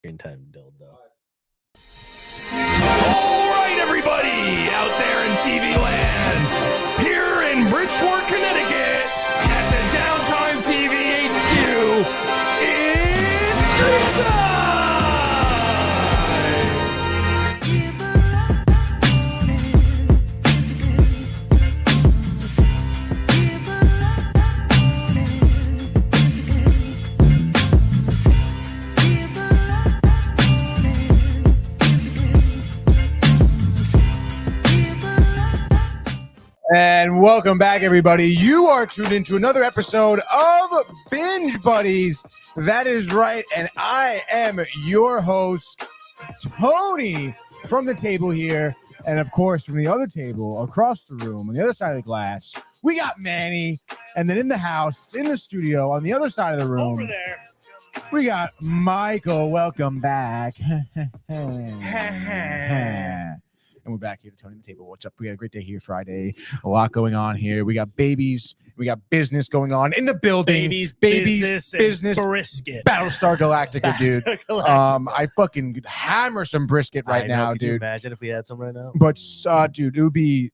screen time dildo. All right, everybody out there in TV land, here in Bridgeport, Connecticut, at the Downtime TV HQ, it's Screen Time! And welcome back, everybody. You are tuned into another episode of Binge Buddies. That is right, and I am your host, Tony, from the table here. And, of course, from the other table, across the room, on the other side of the glass, we got Manny. And then in the house, in the studio, on the other side of the room, Over there. we got Michael. Welcome back. And we're back here to Tony the Table. What's up? We had a great day here Friday. A lot going on here. We got babies. We got business going on in the building. Babies, business. brisket. Battlestar Galactica, dude. I fucking hammer some brisket right now, Can dude. you imagine if we had some right now? But dude, it'd be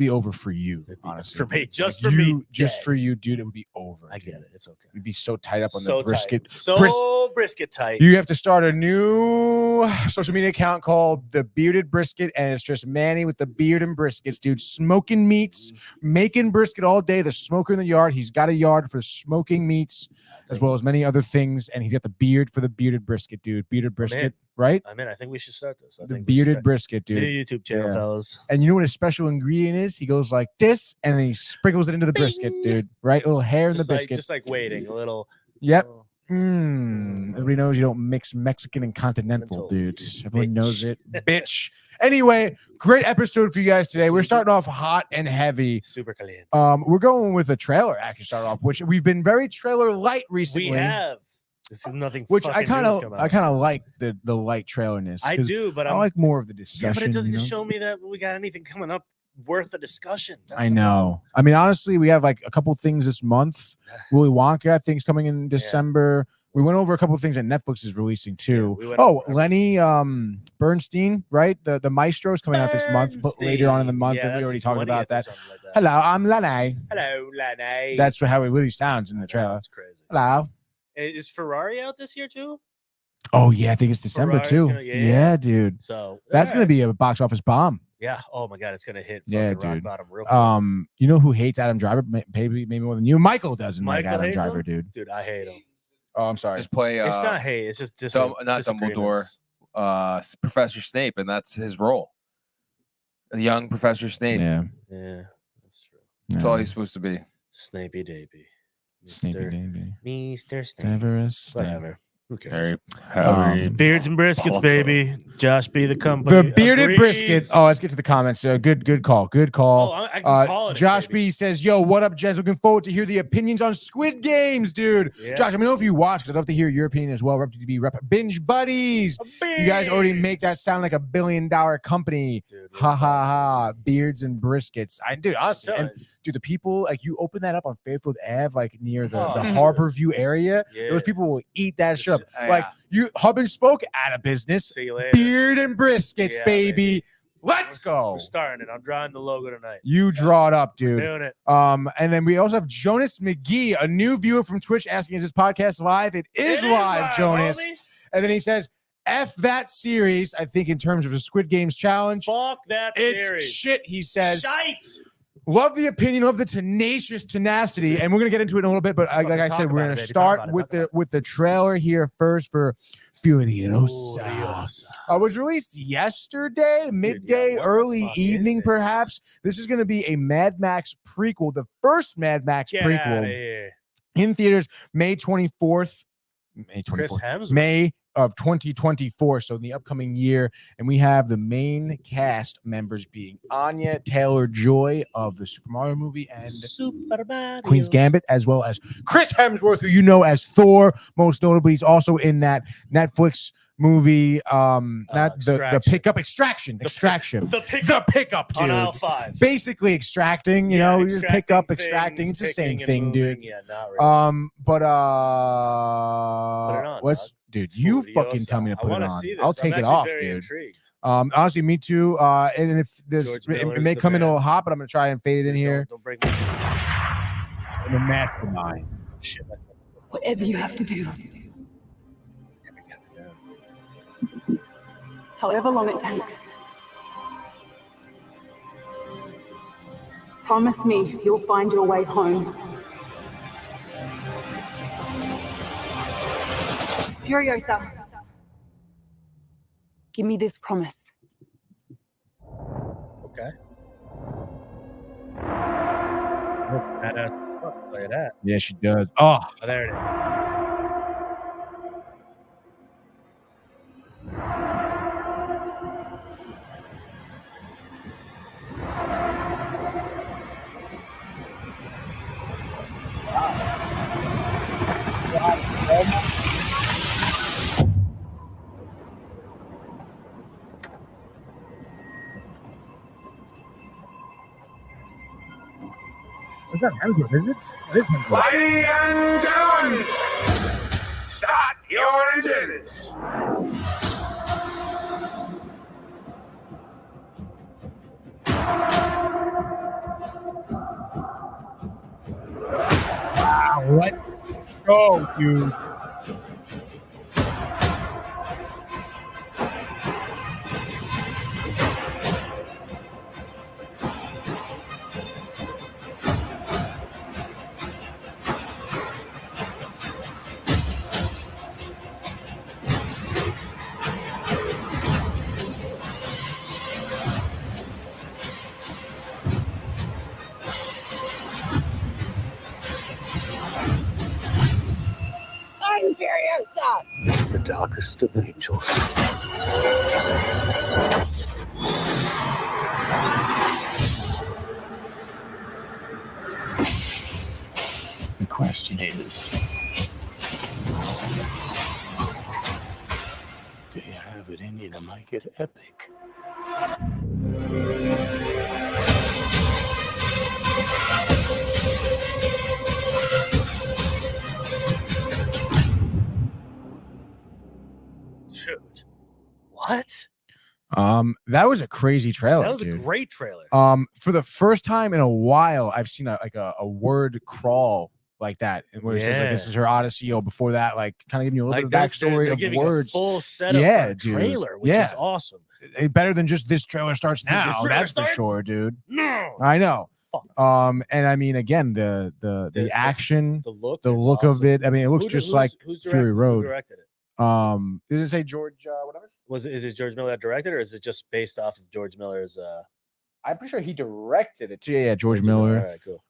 over for you, honestly. For me, just Like for me. Just for you, dude. It would be over. I dude. get it. It's okay. You'd be so tight up on So the brisket. tight. So brisket tight. You have to start a new social media account called The Bearded Brisket, and it's just Manny with the beard and briskets, dude. Smoking meats, making brisket all day. The smoker in the yard. He's got a yard for smoking meats, as well as many other things, and he's got the beard for the bearded brisket, dude. Bearded brisket, right? I mean, I think we should start this. The bearded brisket, dude. New YouTube channel, fellas. And you know what his special ingredient is? He goes like this, and then he sprinkles it into the brisket, dude. Right? A little hair in the biscuit. Just like waiting a little. Yep. Everybody knows you don't mix Mexican and continental, dude. Everyone knows it, bitch. Anyway, great episode for you guys today. We're starting off hot and heavy. Super caliente. We're going with a trailer. Actually, start off, which we've been very trailer light recently. We have. This is nothing. Which I kind of like the light trailerness. I do, but I like more of the discussion. Yeah, but it doesn't you know? show me that we got anything coming up worth a discussion. I know. I mean, honestly, we have like a couple things this month. Willy Wonka, I think, is coming in December. We went over a couple of things that Netflix is releasing too. Lenny Bernstein, right? The Maestro is coming out this month, but later on in the month, and we already talked about that. Hello, I'm Lenny. Hello, Lenny. That's how it really sounds in the trailer. That's crazy. Hello. Is Ferrari out this year too? Oh yeah, I think it's December too. Yeah, dude. So that's gonna be a box office bomb. Yeah. Oh my God, it's gonna hit. Yeah, rock dude. bottom real quick. You know who hates Adam Driver? Maybe more than you. Michael doesn't like Adam Driver, dude. Dude, I hate him. Oh, I'm sorry. Just play. It's not hate. It's just not Dumbledore. Professor Snape, and that's his role. The young Professor Snape. Yeah, that's true. That's all he's supposed to be. Snapey Davy. Mr. Severus. Whatever. Who cares? Beards and briskets, baby. Josh be the company. The bearded brisket. Oh, let's get to the comments. Good call. Good call. Oh, I can call it. Josh B says, "Yo, what up, gents? Looking forward to hear the opinions on Squid Games, dude." Yeah. Josh, let me know if you watch, because I'd love to hear your opinion as well. Rep TV, Binge Buddies. You guys already make that sound like $1 billion company. Dude, ha ha ha. Beards and briskets. Dude, honestly, and dude, the people like you open that up on Fairfield Ave, like near the Harbor View area. Yeah. Those people will eat that shit up. Like you, Hub and Spoke out of business. See you later. Beard and briskets, baby. Let's go. We're starting it. I'm drawing the logo tonight. You draw it up, dude. We're doing it. And then we also have Jonas McGee, a new viewer from Twitch, asking, "Is this podcast live?" It is live, Jonas. Homie. And then he says, "F that series." I think in terms of the Squid Games challenge. Fuck that series. It's shit. He says. Shite. Love the opinion of the tenacious tenacity, and we're gonna get into it in a little bit. But like I said, we're gonna start with the trailer here first for Furiosa. Was released yesterday, midday, early evening, perhaps. This is gonna be a Mad Max prequel, the first Mad Max prequel in theaters, May 24th. May of 2024, so in the upcoming year. And we have the main cast members being Anya Taylor-Joy of the Super Mario movie and Queen's Gambit, as well as Chris Hemsworth, who you know as Thor. Most notably, he's also in that Netflix movie, the pickup Extraction. The pickup, dude. On aisle 5. Basically extracting, you know, you just pick up, extracting. It's the same thing, dude. Yeah, not really. But Put it on, what's dog. dude, you fucking Furiosa. tell me to I put it wanna on. see this. I'll I'm take it actually off, very dude. Intrigued. Honestly, me too. And if this George it Miller's may the come in a man. little hot, but I'm gonna try and fade it in Dude, here. Don't break me. I'm the mastermind. Shit. Whatever you have to do. However long it takes. Promise me you'll find your way home. Furiosa. Give me this promise. Okay. Look, badass. I'll tell you that. Yeah, she does. Oh, Oh, there it is. is that Hemsworth? Is it? It is Hemsworth. Ladies and gentlemen, start your engines. Wow, let's go, dude. I'm Furiosa! The darkest of angels. The question is, do you have it in you to make it epic? Dude. What? That was a crazy trailer. That was a dude. great trailer. For the first time in a while, I've seen a word crawl like that, where it says like this is her Odyssey. Or before that, like kind of giving you a little bit of backstory they're of giving words. a full setup for Yeah, a dude. trailer, which Yeah. is awesome. Better than just this trailer starts This now. trailer That's starts? for sure, dude. No. I know. Fuck. And I mean, again, the action, The look. the is look awesome. of it. I mean, it looks Who- just who's- like who's Fury directed- Road. Who directed it? Did it say George? Whatever. Is it George Miller that directed, or is it just based off of George Miller's? I'm pretty sure he directed it too. Yeah, George Miller. All right, cool.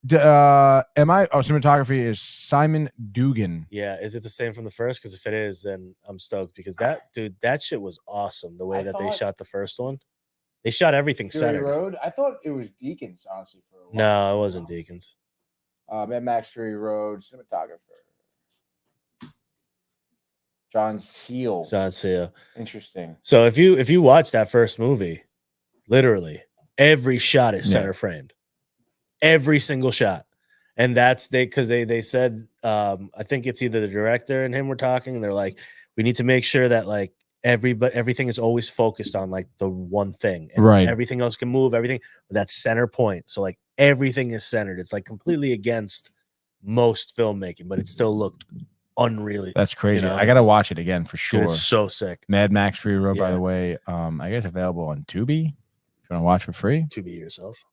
Cinematography is Simon Dugan. Yeah, is it the same from the first? Because if it is, then I'm stoked. Because that shit was awesome. The way I that they thought- shot the first one, they shot everything centered. Road. I thought it was Deacons, honestly. For a while. No, it wasn't Deacons. Mad Max Fury Road cinematographer. John Seal. John Cena. Interesting. So if you watch that first movie, literally every shot is Yeah. center framed, every single shot, and that's because they said I think it's either the director and him were talking, and they're like, we need to make sure that like everything is always focused on like the one thing, and Right. everything else can move, everything, but that center point. So like everything is centered. It's like completely against most filmmaking, but it still looked unreally. That's crazy. You know? I gotta watch it again for Dude, sure. it's so sick. Mad Max Fury Road, by Yeah. the way. I guess available on Tubi. If you want to watch for free. To be yourself.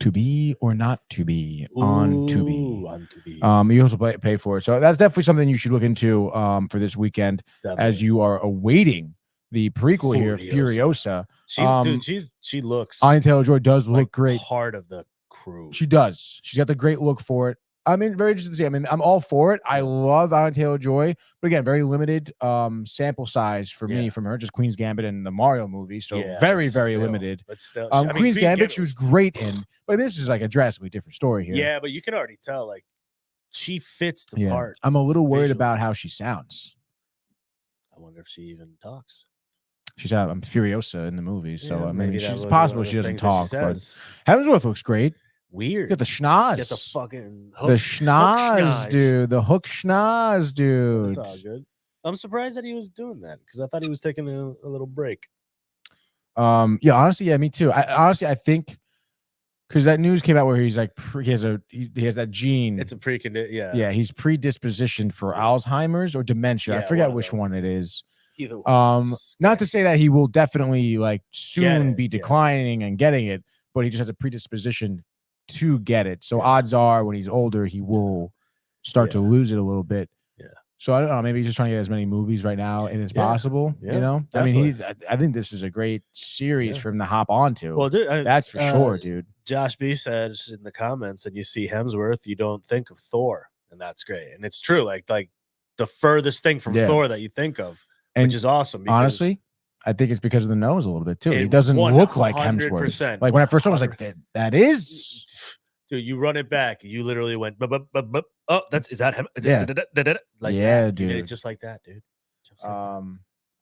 To be or not to be on Tubi. Ooh, on Tubi. You also pay for it. So that's definitely something you should look into for this weekend as Definitely. you are awaiting the prequel here, Furiosa. Furiosa. She looks Anya Taylor-Joy does like look great. part of the crew. She does. She's got the great look for it. I mean, very interesting to see. I mean, I'm all for it. I love Anya Taylor-Joy, but again, very limited sample size for me Yeah. from her. Just Queen's Gambit and the Mario movie, so Yeah, very, but very still- limited. But still, Queen's Gambit, she was great in, but this is like a drastically different story here. Yeah, but you can already tell like she fits the part. I'm a little worried visually. about how she sounds. I wonder if she even talks. She's I'm Furiosa in the movie, so Yeah, I mean, maybe that it's would be possible one of she the doesn't things that she talk. But says. Hemsworth looks great. Weird. Get the schnoz. Get the fucking The schnoz, schnoz. dude. The hook schnoz, dude. That's all good. I'm surprised that he was doing that because I thought he was taking a little break. Yeah, honestly, yeah, me too. I think because that news came out where he's like he has that gene. It's a precondition. Yeah, he's predispositioned for Alzheimer's or dementia. I Yeah, forget one of which them. one it is. Either one. Not to say that he will definitely like soon it, be yeah. declining and getting it, but he just has a predisposition to get it. So Yeah. odds are when he's older, he will start to lose it a little bit. Yeah. So I don't know. Maybe he's just trying to get as many movies right now as possible. Yeah, you know, definitely. I think this is a great series for him to hop onto. Well, dude, that's for sure, dude. Josh B said in the comments, and you see Hemsworth, you don't think of Thor, and that's great, and it's true. Like the furthest thing from Thor that you think of, which is awesome. Honestly, I think it's because of the nose a little bit too. He doesn't look like Hemsworth. Like when I first saw, I was like, that is. Dude, you run it back. You literally went, oh, is that him? Yeah. Like yeah, that. dude. You did it just like that, dude.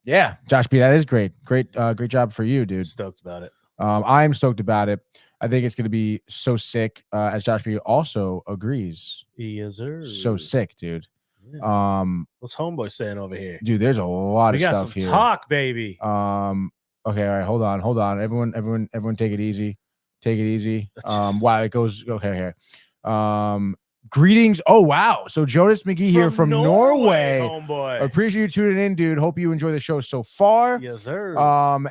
Yeah, Josh B, that is great. Great job for you, dude. Stoked about it. I'm stoked about it. I think it's gonna be so sick. As Josh B also agrees. Yes, sir. So sick, dude. Yeah. What's homeboy saying over here? Dude, there's a lot we of got stuff some here. Talk, baby. Okay, all right, hold on. Everyone take it easy. Take it easy. Wow, it goes okay here. Greetings. Oh, wow. So Jonas McGee here from Norway. Homeboy. Appreciate you tuning in, dude. Hope you enjoy the show so far. Yes, sir.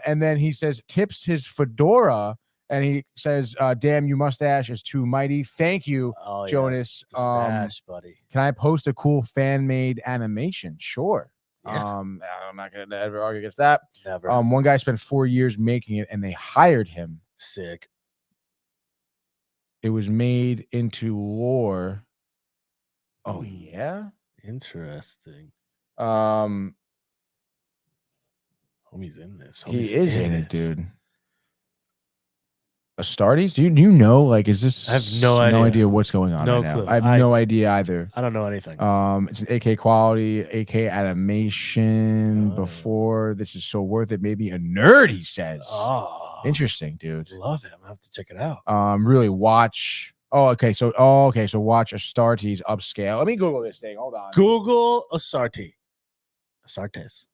And then he says tips his fedora, and he says, damn, your mustache is too mighty. Thank you, Jonas. Stash, buddy. Can I post a cool fan-made animation? Sure. Yeah. I'm not gonna ever argue against that. Never. One guy spent 4 years making it, and they hired him. Sick. It was made into lore. Oh yeah, interesting. Homie's in this. He is in it, dude. Astartes? Do you know? Like, is this? I have no idea what's going on. No right clue. Now. I have no idea either. I don't know anything. It's an AK quality, AK animation. Before this is so worth it. Maybe a nerd. He says. Oh, interesting, dude. Love it. I have to check it out. Really watch. Okay. So watch Astartes upscale. Let me Google this thing. Hold on. Google Astartes. Astartes.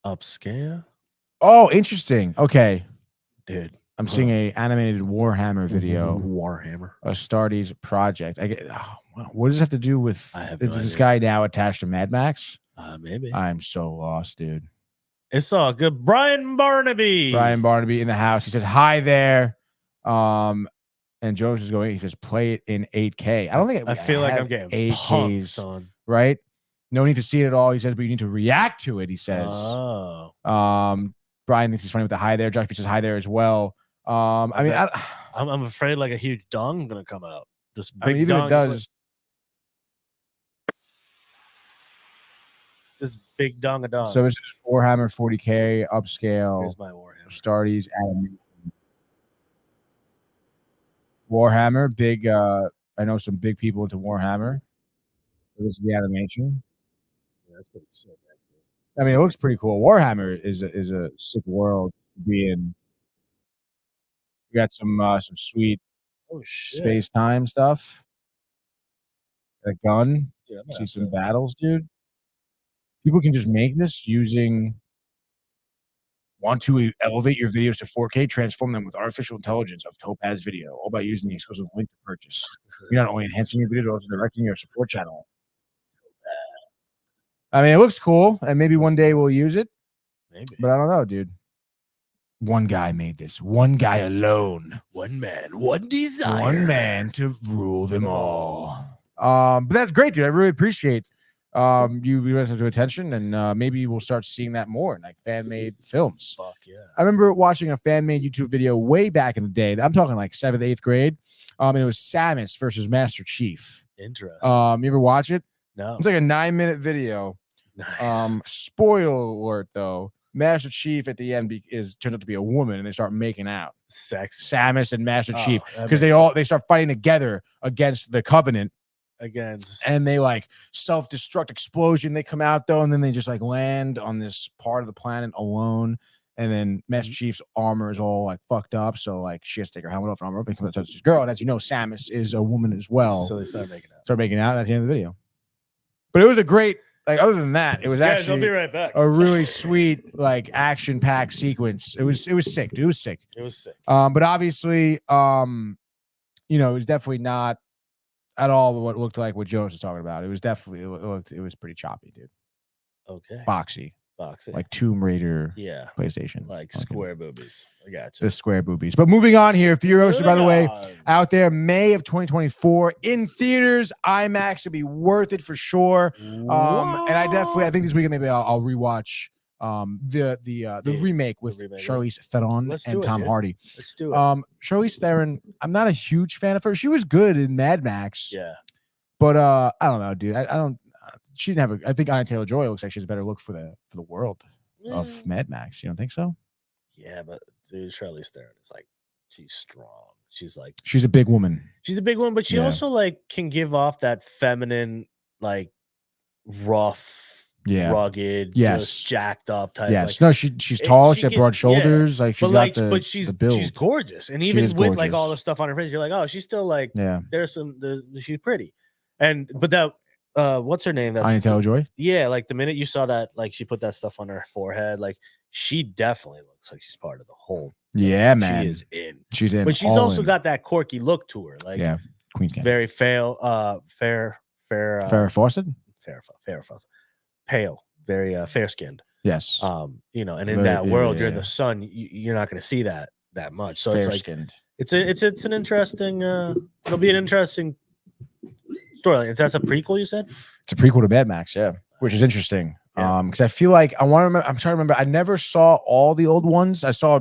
Upscale. Oh, interesting. Okay. Dude, I'm seeing a animated Warhammer video. Warhammer. Astartes project. What does this have to do with? I have is this guy now attached to Mad Max? Maybe. I'm so lost, dude. It's all good. Brian Barnaby in the house. He says hi there. And Jones is going. He says play it in 8K. I don't think. I feel like I'm getting 8Ks on. Right? No need to see it at all. He says, but you need to react to it. He says. Oh. Brian thinks he's funny with the hi there. Josh says hi there as well. I'm afraid like a huge dong gonna come out. Just big even dong. It does. This big dong a dong. So it's Warhammer 40K upscale. Here's my Warhammer. Astartes animation. Warhammer, big. I know some big people into Warhammer. So this is the animation. Yeah, that's pretty sick. I mean, it looks pretty cool. Warhammer is a sick world to be in. We got some sweet space time stuff. A gun. Dude, see some battles, dude. People can just make this using. Want to elevate your videos to 4K? Transform them with artificial intelligence of Topaz Video. All by using the exclusive link to purchase. You're not only enhancing your video, but also directing your support channel. I mean, it looks cool, and maybe one day we'll use it. Maybe. But I don't know, dude. One guy made this. One guy alone. One man, one desire. One man to rule them all. But that's great, dude. I really appreciate you bringing us to attention, and maybe we'll start seeing that more in like fan-made films. Fuck yeah. I remember watching a fan-made YouTube video way back in the day. I'm talking like 7th, 8th grade. And it was Samus versus Master Chief. Interesting. You ever watch it? No. It's like a 9-minute video. Nice. Spoiler alert, though. Master Chief at the end turns out to be a woman, and they start making out. Sex. Samus and Master Chief, because they start fighting together against the Covenant. And they like self-destruct explosion. They come out though, and then they just like land on this part of the planet alone. And then Master Chief's armor is all like fucked up, so like she has to take her helmet off and armor up and come out to this girl. And as you know, Samus is a woman as well. So they start making out. And that's the end of the video. But it was a great, like, other than that, it was Guys, I'll actually be right back. a really sweet, like, action-packed sequence. It was sick, dude. It was sick. It was sick. But obviously, it was definitely not at all what it looked like what Jonas was talking about. It was definitely, it was pretty choppy, dude. Okay. Boxy. Boxing. Like Tomb Raider yeah. PlayStation. Like Okay. square boobies. I got you. The square boobies. But moving on here, Furiosa, by the way, out there, May of 2024 in theaters, IMAX. It'll be worth it for sure. And I think this weekend maybe I'll rewatch the remake with Charlize Theron and Tom Hardy. Let's do it. Charlize Theron, I'm not a huge fan of her. She was good in Mad Max. Yeah. But I don't know, dude. I don't. She didn't have I think Anya Taylor-Joy looks like she has a better look for the world of Mad Max. You don't think so? Yeah, but dude, Charlize Theron is like, she's strong. She's a big woman. She's a big one, but she also like can give off that feminine, like rough, rugged, just jacked up type. Yes, like, no, she's tall. She has broad shoulders. Like she's but she's gorgeous, and even with like all the stuff on her face, you're like, oh, she's still like, she's pretty, but that. What's her name? That's Anya Taylor-Joy. Yeah, like the minute you saw that, like she put that stuff on her forehead, like she definitely looks like she's part of the whole. Yeah, man. She is in. She's in. But she's also got that quirky look to her. Like Queen's Gambit. Very fair Fawcett. Fair Fawcett. Pale, very fair skinned. Yes. And in that world, you're in the sun, you're not going to see that much. So it's like it's an interesting. It'll be an interesting story. That's a prequel, you said? It's a prequel to Mad Max, which is interesting. Because I feel like I'm trying to remember. I never saw all the old ones. I saw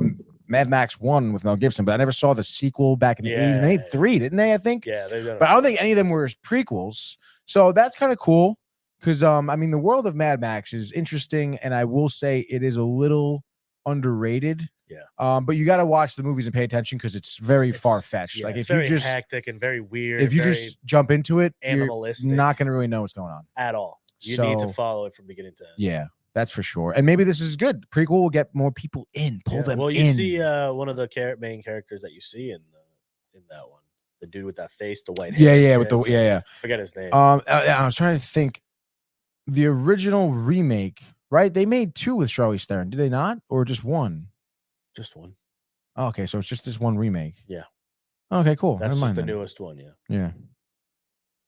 Mad Max 1 with Mel Gibson, but I never saw the sequel back in the 80s. And they made 3, didn't they? I think. Yeah, they did. But I don't think any of them were prequels. So that's kind of cool. Because the world of Mad Max is interesting, and I will say it is a little underrated. Yeah. But you got to watch the movies and pay attention because it's very far-fetched. Yeah, like it's if you just hectic and very weird. If you just jump into it, animalistic, you're not going to really know what's going on at all. You need to follow it from beginning to end. Yeah, that's for sure. And maybe this is good. Prequel will get more people in, pull them in. Well, you see one of the main characters that you see in that one, the dude with that face, the white hair. Forget his name. I was trying to think. The original remake, right? They made 2 with Charlize Theron, did they not, or just 1? Just 1. Oh, okay, so it's just this one remake. Yeah. Okay, cool. That's just the newest one. Yeah. Yeah.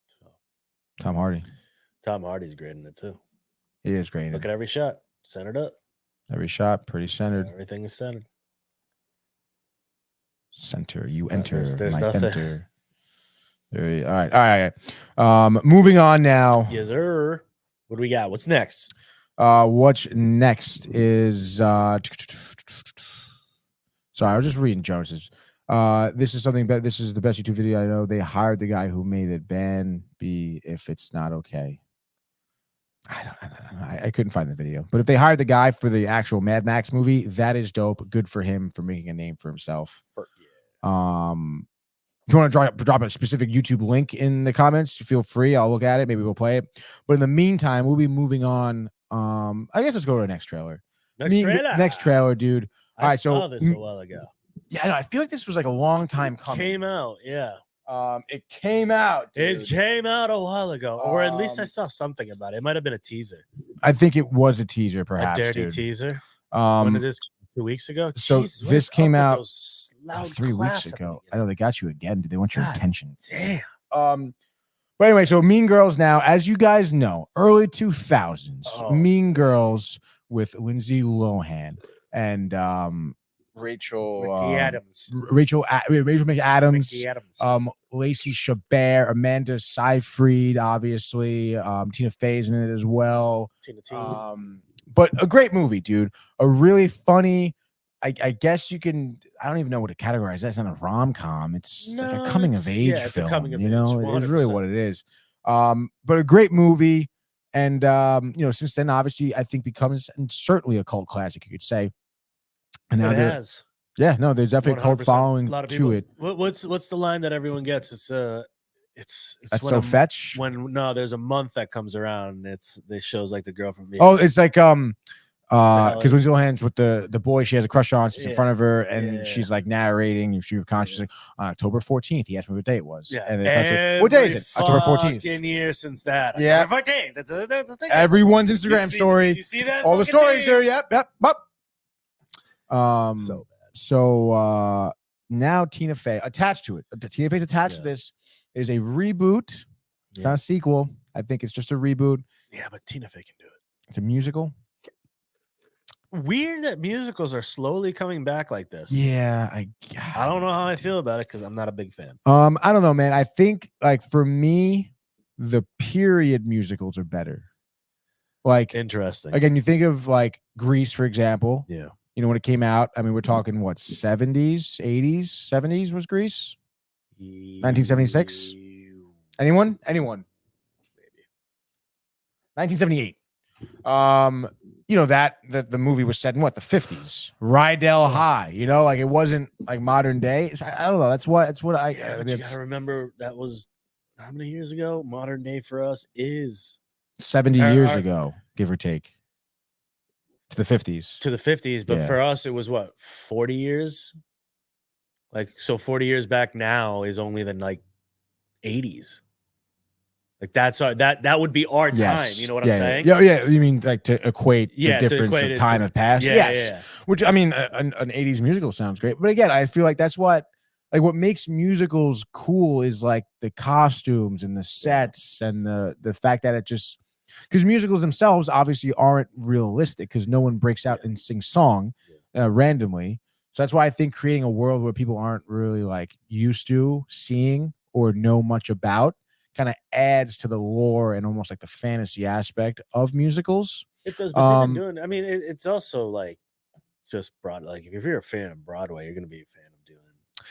So. Tom Hardy. Tom Hardy's great in it too. He is great. Look at every shot, centered up. Every shot, pretty centered. Everything is centered. Center, you enter. There's my nothing. center. All right. Moving on now. Yes, sir. What do we got? What's next? What's next is sorry, I was just reading Jonas's. This is something better. This is the best YouTube video I know. They hired the guy who made it. Ban B if it's not okay. I don't know. I couldn't find the video. But if they hired the guy for the actual Mad Max movie, that is dope. Good for him for making a name for himself. If you want to drop a specific YouTube link in the comments, feel free. I'll look at it. Maybe we'll play it. But in the meantime, we'll be moving on. I guess let's go to the next trailer. Next trailer, dude. All right, saw this a while ago. Yeah, I know. I feel like this was like a long time coming. Came out, yeah. It came out. Dude. It came out a while ago, or at least I saw something about it. It might have been a teaser. I think it was a teaser, perhaps. A dirty teaser. When did this? 2 weeks ago. So Jesus, this came out 3 weeks ago. I know they got you again. Did they want your attention? Damn. But anyway, so Mean Girls now, as you guys know, early 2000s, Mean Girls with Lindsay Lohan and Rachel McAdams, Lacey Chabert, Amanda Seyfried, obviously, Tina Fey's in it as well. But a great movie, dude. A really funny. I guess you can. I don't even know what to categorize. That's not a rom-com. It's like a coming of age film. It's really what it is. But a great movie, and since then, obviously, I think becomes certainly a cult classic. You could say. And now there's definitely a cult following to it. What's the line that everyone gets? It's that's so fetch. When there's a month that comes around, it shows like the girl from me. Oh, it's like Because when she's all hands with the boy she has a crush on, she's in front of her, and Yeah. she's like narrating. She was conscious like, on October 14th. He asked me what day it was. Yeah. And then what day is it? October 14th. Year since that. Yeah. October 14th. That's a thing. Everyone's Instagram story. You see that? All the fucking stories thing? there. Yep. So bad. So now Tina Fey attached to it. Tina Fey's attached to this is a reboot. It's not a sequel. I think it's just a reboot. Yeah, but Tina Fey can do it. It's a musical. Weird that musicals are slowly coming back like this. Yeah, I don't know how I feel about it because I'm not a big fan. I don't know, man. I think like for me, the period musicals are better. Like Interesting. again, you think of like Grease, for example. Yeah. You know, when it came out, I mean, we're talking what, 70s, 80s, 70s was Grease? 1976? Anyone? 1978. You know, that the movie was set in what, the 50s? Rydell High, you know, like it wasn't like modern day. So I don't know. That's what I Yeah, but you gotta remember that was how many years ago? Modern day for us is 70 years ago, give or take. To the 50s. To the 50s, but Yeah. for us, it was what, 40 years? Like, so 40 years back now is only the like 80s. Like that's our that would be our time. You know what I'm saying? Yeah. You mean like to equate the difference equate of it time to- of past? Yeah, Yes. yeah. Which I mean, an 80s musical sounds great, but again, I feel like that's what makes musicals cool is like the costumes and the sets and the fact that it just because musicals themselves obviously aren't realistic because no one breaks out and sings song randomly. So that's why I think creating a world where people aren't really like used to seeing or know much about kind of adds to the lore and almost like the fantasy aspect of musicals. It does, but they've been doing. I mean, it's also like just broad. Like if you're a fan of Broadway, you're gonna be a fan of doing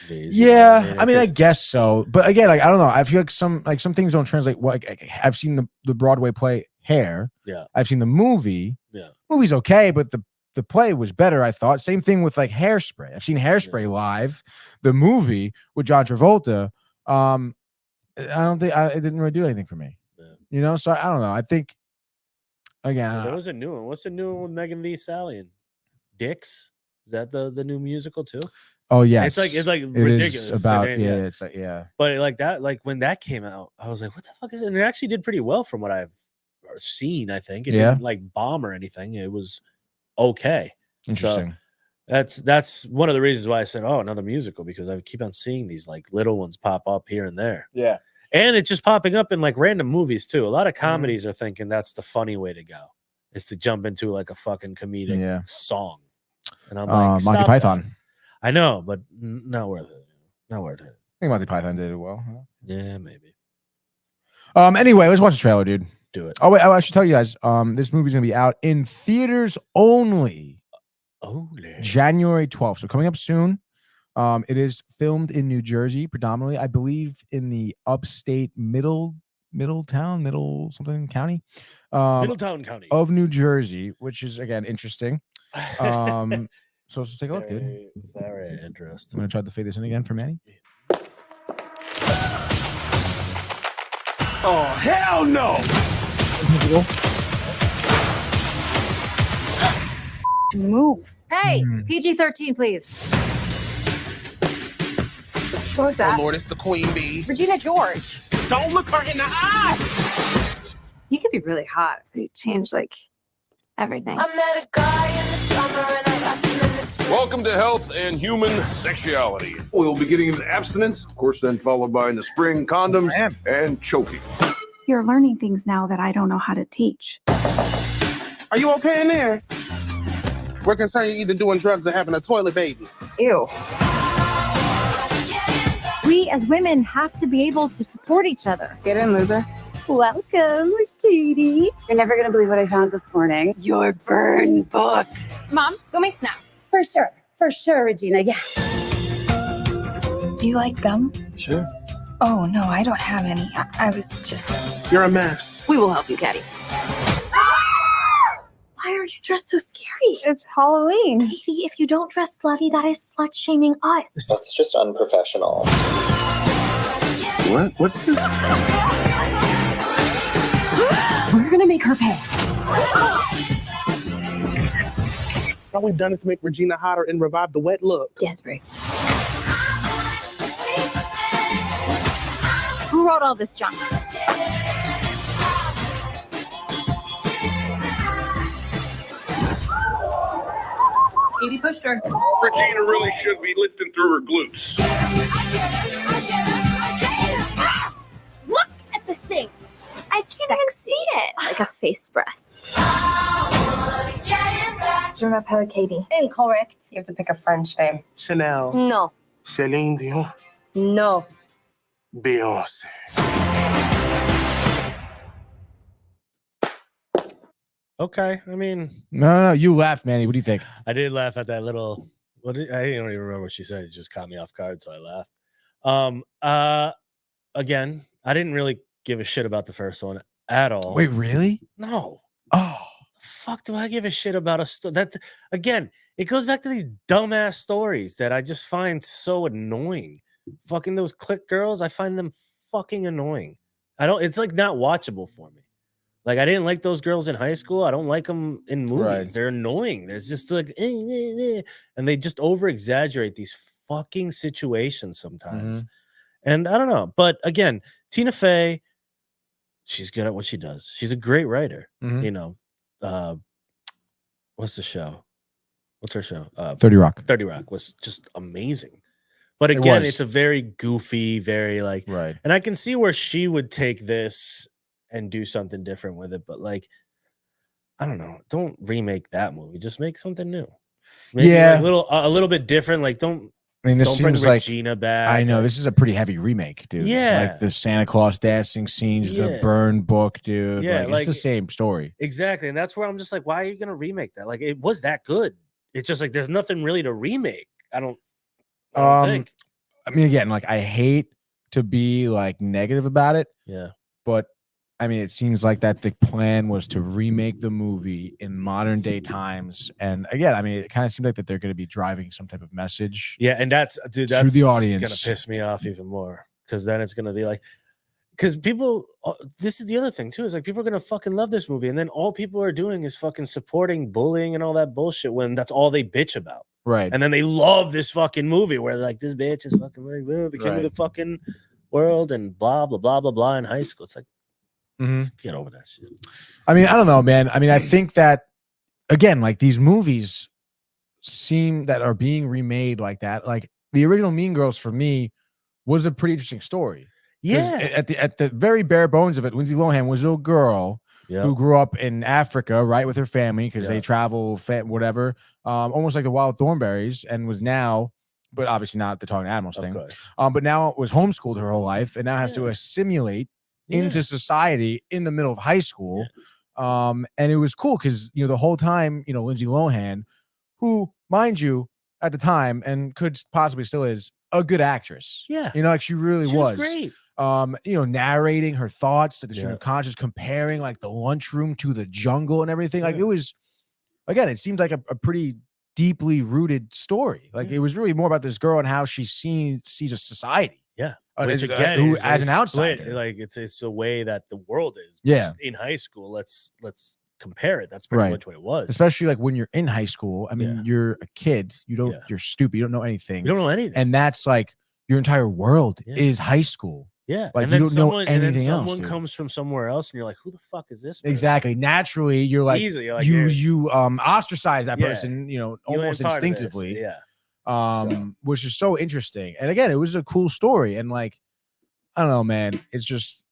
these. Yeah, I mean, I guess so. But again, like I don't know. I feel like some things don't translate. What I've seen the Broadway play Hair. Yeah, I've seen the movie. Yeah, movie's okay, but the play was better. I thought. Same thing with like Hairspray. I've seen Hairspray live. The movie with John Travolta. I don't think it didn't really do anything for me. Yeah. You know, so I don't know. I think again, there was a new one. What's the new one with Megan Thee Stallion? Dicks? Is that the new musical too? Oh yeah, it's like ridiculous. Is about it's like But like that, like when that came out, I was like, what the fuck is it? And it actually did pretty well from what I've seen. I think it didn't like bomb or anything. It was okay. Interesting. So that's one of the reasons why I said, oh, another musical, because I keep on seeing these like little ones pop up here and there. Yeah. And it's just popping up in like random movies too. A lot of comedies are thinking that's the funny way to go, is to jump into like a fucking comedic song. And I'm like, Monty Python. That. I know, but not worth it. Not worth it. I think Monty Python did it well. Huh? Yeah, maybe. Anyway, let's watch the trailer, dude. Do it. Oh wait, I should tell you guys. This movie's gonna be out in theaters only. January 12th. So coming up soon. It is filmed in New Jersey, predominantly, I believe, in the upstate Middletown County. Middletown County of New Jersey, which is again interesting. So let's take a look, dude. Very interesting. I'm gonna try to fade this in again for Manny. Oh, hell no! Move. Hey, PG-13, please. What was that? Oh, Lord, it's the queen bee. Regina George. Don't look her in the eye! You could be really hot if you change, like, everything. I met a guy in the summer and I left him in the spring. Welcome to Health and Human Sexuality. We'll be getting into abstinence, of course, then followed by in the spring condoms and choking. You're learning things now that I don't know how to teach. Are you okay in there? We're concerned you're either doing drugs or having a toilet baby. Ew. We as women have to be able to support each other. Get in, loser. Welcome, Katie. You're never going to believe what I found this morning. Your burn book. Mom, go make snacks. For sure. For sure, Regina. Yeah. Do you like gum? Sure. Oh, no, I don't have any. I was just... You're a mess. We will help you, Katie. Why are you dressed so scary? It's Halloween. Katie, if you don't dress slutty, that is slut-shaming us. That's just unprofessional. What? What's this? We're going to make her pay. All we've done is make Regina hotter and revive the wet look. Dance break. Who wrote all this junk? Katie pushed her. Regina really should be lifting through her glutes. Look at this thing. I can't even see it. Like a face breast. Je m'appelle Katie. Incorrect. You have to pick a French name. Chanel. No. Celine Dion. No. Beyonce. Okay, I mean, No, you laughed, Manny. What do you think? I did laugh at that little. I don't even remember what she said. It just caught me off guard, so I laughed. Again, I didn't really give a shit about the first one at all. Wait, really? No. Oh, The fuck do I give a shit about a story? That again, it goes back to these dumbass stories that I just find so annoying. Fucking those click girls, I find them fucking annoying. I don't. It's like not watchable for me. Like I didn't like those girls in high school. I don't like them in movies. Right. They're annoying. There's just like, and they just over exaggerate these fucking situations sometimes. And I don't know. But again, Tina Fey, she's good at what she does. She's a great writer. You know, what's the show? What's her show? 30 Rock. 30 Rock was just amazing. But again, it's a very goofy, very like, right. And I can see where she would take this and do something different with it. But like, I don't know. Don't remake that movie. Just make something new. Maybe Yeah. like a little bit different. Like, don't. I mean, this Don't bring seems like Regina back. I know this is a pretty heavy remake, dude. Yeah. Like the Santa Claus dancing scenes, the Yeah. burn book, dude. Yeah, like, like- it's the same story. Exactly. And that's where I'm just like, why are you gonna remake that? Like, it was that good. It's just like there's nothing really to remake. I don't think. I mean, again, like I hate to be like negative about it, Yeah. but I mean, it seems like that the plan was to remake the movie in modern day times. And again, I mean, it kind of seems like that they're going to be driving some type of message. Yeah, and that's To that's the audience. gonna piss me off even more. Because then it's gonna be like, because people, this is the other thing too, is like people are gonna fucking love this movie, and then all people are doing is fucking supporting bullying and all that bullshit when that's all they bitch about. Right. And then they love this fucking movie where like this bitch is fucking like, well, the king of Right. the fucking world and blah blah blah blah blah in high school. It's like, Mhm. get over that shit. I mean, I don't know, man. I mean, I think that again, like these movies seem that are being remade like that. Like the original Mean Girls for me was a pretty interesting story. 'Cause Yeah. At the very bare bones of it, Lindsay Lohan was a girl who grew up in Africa, right, with her family because they travel, whatever, almost like the Wild Thornberrys, and was now, but obviously not the Talking Animals Of thing. course. But now was homeschooled her whole life, and now has to assimilate into society in the middle of high school. And it was cool because the whole time, Lindsay Lohan, who, mind you, at the time and could possibly still is a good actress. Yeah. Like she really She was. great. Narrating her thoughts to the stream of conscious, comparing like the lunchroom to the jungle and everything. Like it was, again, it seemed like a pretty deeply rooted story. Like it was really more about this girl and how she sees a society. Yeah. Which Which again, who, is as an split. outsider, Like it's the way that the world is. Yeah. Just in high school, let's compare it. That's pretty much what it was. especially like when you're in high school. I mean, you're a kid. You're stupid. You don't know anything. You don't know anything. And that's like your entire world is high school. Yeah. Like and you then don't know someone, and then anything else. someone dude. comes from somewhere else, and you're like, who the fuck is this person? Exactly. Naturally, you're like, Easily, you're like, you ostracize that Yeah. person, You almost ain't part of this. instinctively. Yeah. Which is so interesting. And again, it was a cool story. And like, I don't know, man. It's just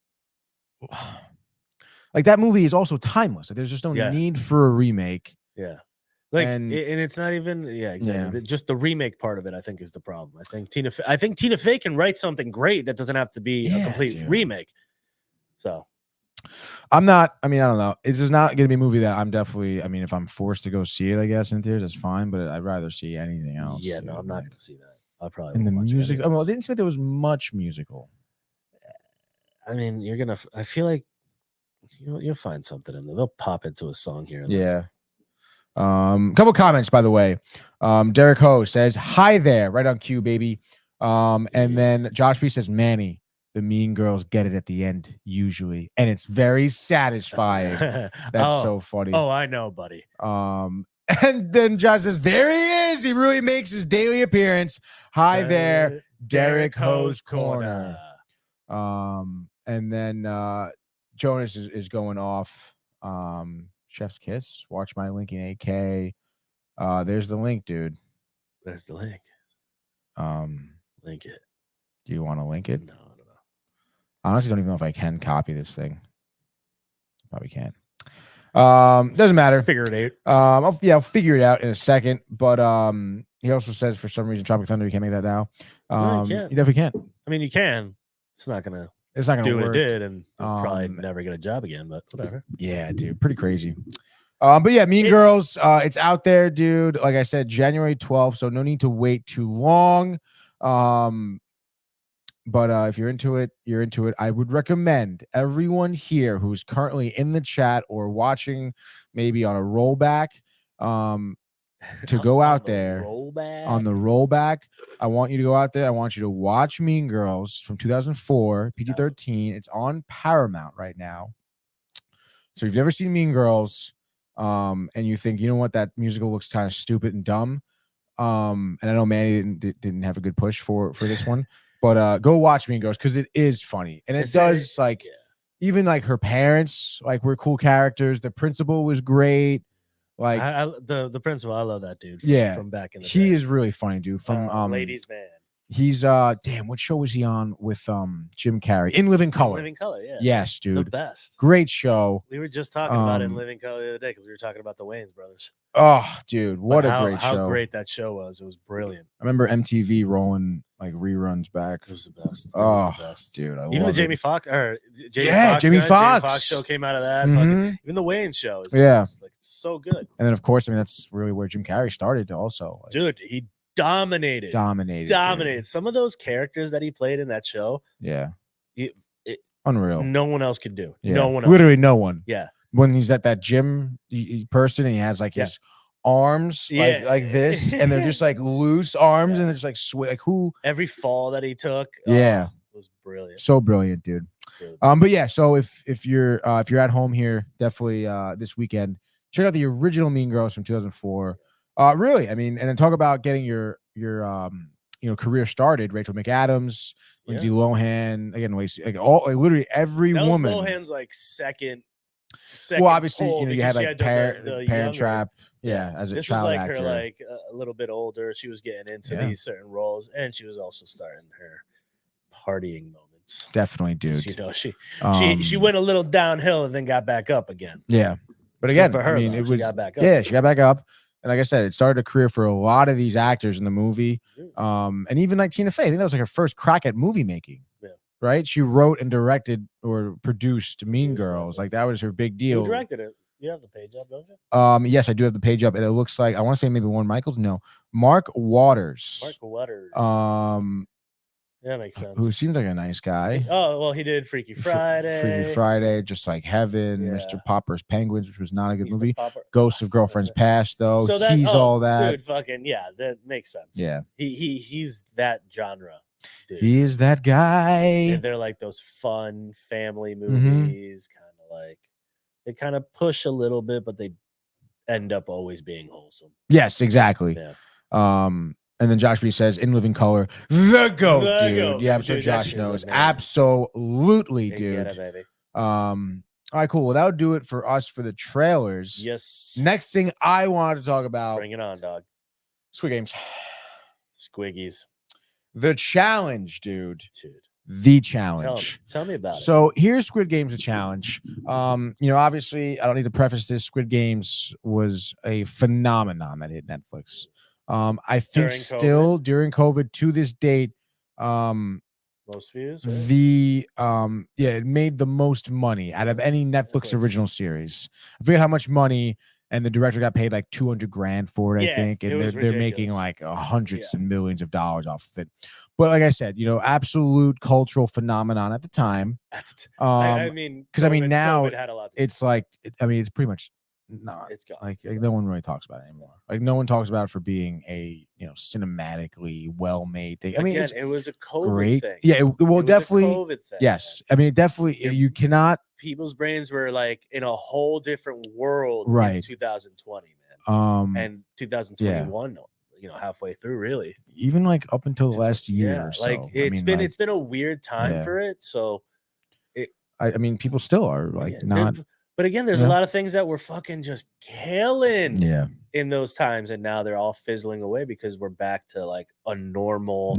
like that movie is also timeless. Like, there's just no need for a remake. Yeah. Like, And- and it's not even, exactly. Yeah. Just the remake part of it, I think, is the problem. I think Tina Fey can write something great that doesn't have to be a complete dude. remake. So I mean, I don't know. It's just not going to be a movie that I'm definitely, I mean, if I'm forced to go see it, I guess in theaters, that's fine. But I'd rather see anything else. yeah, no, I'm not going to see that. I probably And the won't watch it music, anyways. well, it didn't seem like there was much musical. I mean, you're gonna. I feel like you'll find something in there. They'll pop into a song here. And there. Yeah. Couple comments, by the way. Derek Ho says, "Hi there," right on cue, baby. And then Josh B says, "Manny, the Mean Girls get it at the end usually, and it's very satisfying." That's so funny. Oh, I know, buddy. And then Josh says, there he is. He really makes his daily appearance. Hi there, Derek Ho's Corner. And then Jonas is going off. Chef's Kiss. Watch my link in AK. There's the link, dude. There's the link. Link it. Do you want to link it? No, I don't know. I honestly don't even know if I can copy this thing. Probably can't. Doesn't matter. Figure it out. I'll figure it out in a second. But he also says for some reason Tropic Thunder, you can't make that now. No, you can't. You definitely can't. I mean, you can. It's not gonna do do what work. it did, and you'll probably never get a job again. But whatever. Yeah, dude, pretty crazy. But yeah, Mean Girls, it's out there, dude. Like I said, January 12th, so no need to wait too long. But if you're into it, you're into it. I would recommend everyone here who's currently in the chat or watching maybe on a rollback to go out there on the rollback. I want you to go out there. I want you to watch Mean Girls from 2004, PG-13. It's on Paramount right now. So if you've never seen Mean Girls, and you think, you know what, that musical looks kind of stupid and dumb, and I know Manny didn't have a good push for this one, but go watch Mean Girls because it is funny, and it does even like her parents were cool characters. The principal was great. Like the principal, I love that dude. From back in the day. He is really funny, dude. From Ladies Man. He's damn, what show was he on with Jim Carrey? In Living Color. Living Color, yeah. Yes, dude. The best. Great show. We were just talking about In Living Color the other day because we were talking about the Wayans brothers. Oh, dude, what a great show. How great that show was. It was brilliant. I remember MTV rolling like reruns back. It was the best. It was the best. Dude, I even love the Jamie it. Foxx Jamie Foxx show came out of that. Mhm. Even the Wayans show is it's so good. And then of course, I mean, that's really where Jim Carrey started also. Dude, he dominated. Dude. Some of those characters that he played in that show. Yeah. Unreal. No one else could do. Yeah. No one else. Literally no one. Yeah. When he's at that gym person and he has like his arms like this, and they're just like loose arms and it's like who every fall that he took. Yeah. Was brilliant. So brilliant, dude. But yeah, so if you're at home here, definitely this weekend, check out the original Mean Girls from 2004. Really, I mean, and then talk about getting your career started. Rachel McAdams, Lindsay Lohan, again, literally every that woman. Was Lohan's like second. Well, obviously, you had she like the Parent Trap, as a this child was like actor. her like a little bit older. She was getting into these certain roles, and she was also starting her partying moments. Definitely, dude. You know, she went a little downhill and then got back up again. Yeah, but again, for her, I mean, it was she got back up. Yeah, she got back up. And like I said, it started a career for a lot of these actors in the movie. And even like Tina Fey, I think that was like her first crack at movie making. Yeah. Right? She wrote and directed or produced Mean Girls. Like that was her big deal. Who directed it? You have the page up, don't you? Yes, I do have the page up, and it looks like I want to say maybe Warren Michaels. No, Mark Waters. Mark Waters. Yeah, that makes sense. Who seems like a nice guy. Oh, well, he did Freaky Friday. Freaky Friday, Just Like Heaven, Mr. Popper's Penguins, which was not a good movie. Ghosts of Girlfriends Past, though. So he's all that. Dude, fucking, that makes sense. Yeah. He's that genre. Dude. He is that guy. They're like those fun family movies, kind of like, they kind of push a little bit, but they end up always being wholesome. Yes, exactly. Yeah. And then Josh B says, In Living Color, the GOAT, dude. GOAT. Yeah, I'm sure Josh knows. Absolutely, dude. Get it, baby. All right, cool. Well, that'll do it for us for the trailers. Yes. Next thing I wanted to talk about. Bring it on, dog. Squid Games. Squiggies. The challenge, dude. The challenge. Tell me about it. So here's Squid Games, the challenge. Obviously, I don't need to preface this. Squid Games was a phenomenon that hit Netflix. I think during COVID to this date, most views. Right? It made the most money out of any Netflix original series. I forget how much money, and the director got paid like $200,000 for it, I think, and they're making like hundreds and millions of dollars off of it. But like I said, absolute cultural phenomenon at the time. I mean, because now COVID had a lot to it's like it's pretty much. No, it's gone. Like no one really talks about it anymore. Like no one talks about it for being a cinematically well made thing. I mean, it was a COVID thing. Yeah, it definitely. A COVID thing, yes, I mean, it definitely. You cannot. People's brains were like in a whole different world right. in 2020, man. And 2021, you know, halfway through, really. Even like up until the last year Yeah, or so. like it's been a weird time Yeah. for it. So I mean, people still are like not. But again, there's a lot of things that were fucking just killing in those times, and now they're all fizzling away because we're back to like a normal,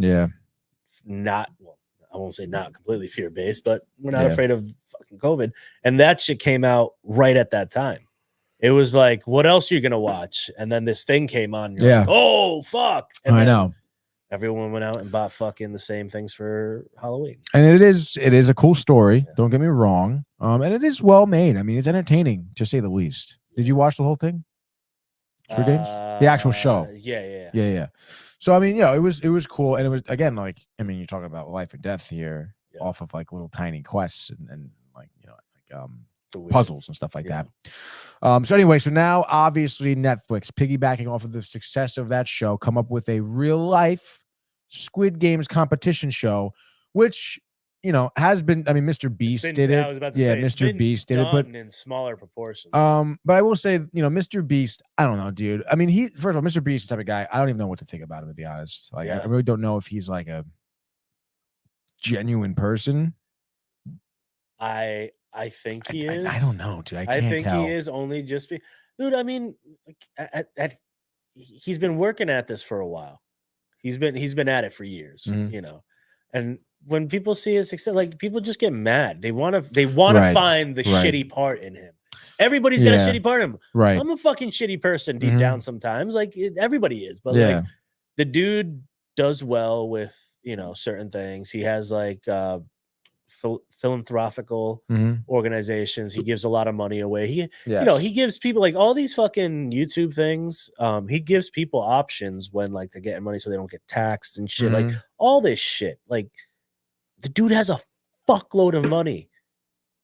not well, I won't say not completely fear-based, but we're not afraid of fucking COVID. And that shit came out right at that time. It was like, what else are you gonna watch? And then this thing came on. You're like, oh fuck! And I know. Everyone went out and bought fucking the same things for Halloween. And it is a cool story. Don't get me wrong. And it is well made. I mean, it's entertaining to say the least. Did you watch the whole thing? Squid Games? The actual show. Yeah. So I mean, it was cool, and it was again like I mean, you're talking about life or death here, off of like little tiny quests and like puzzles and stuff like that. So anyway, so now obviously Netflix, piggybacking off of the success of that show, come up with a real life Squid Games competition show, which has been. I mean, Mr. Beast did it. I was about to say, Mr. Beast did it, but in smaller proportions. But I will say, Mr. Beast. I don't know, dude. I mean, first of all, Mr. Beast is the type of guy. I don't even know what to think about him, to be honest. Like, I really don't know if he's like a genuine person. I think he is. I don't know, dude. I think tell. he is only just dude. I mean, like, he's been working at this for a while. He's been at it for years, and when people see his success, like people just get mad. They want to find the shitty part in him. Everybody's got a shitty part in him. Right. I'm a fucking shitty person deep down sometimes. Like everybody is, but like the dude does well with certain things. He has like philanthropical organizations. He gives a lot of money away. He gives people like all these fucking YouTube things. He gives people options when like they're getting money so they don't get taxed and shit. Like all this shit. Like the dude has a fuckload of money.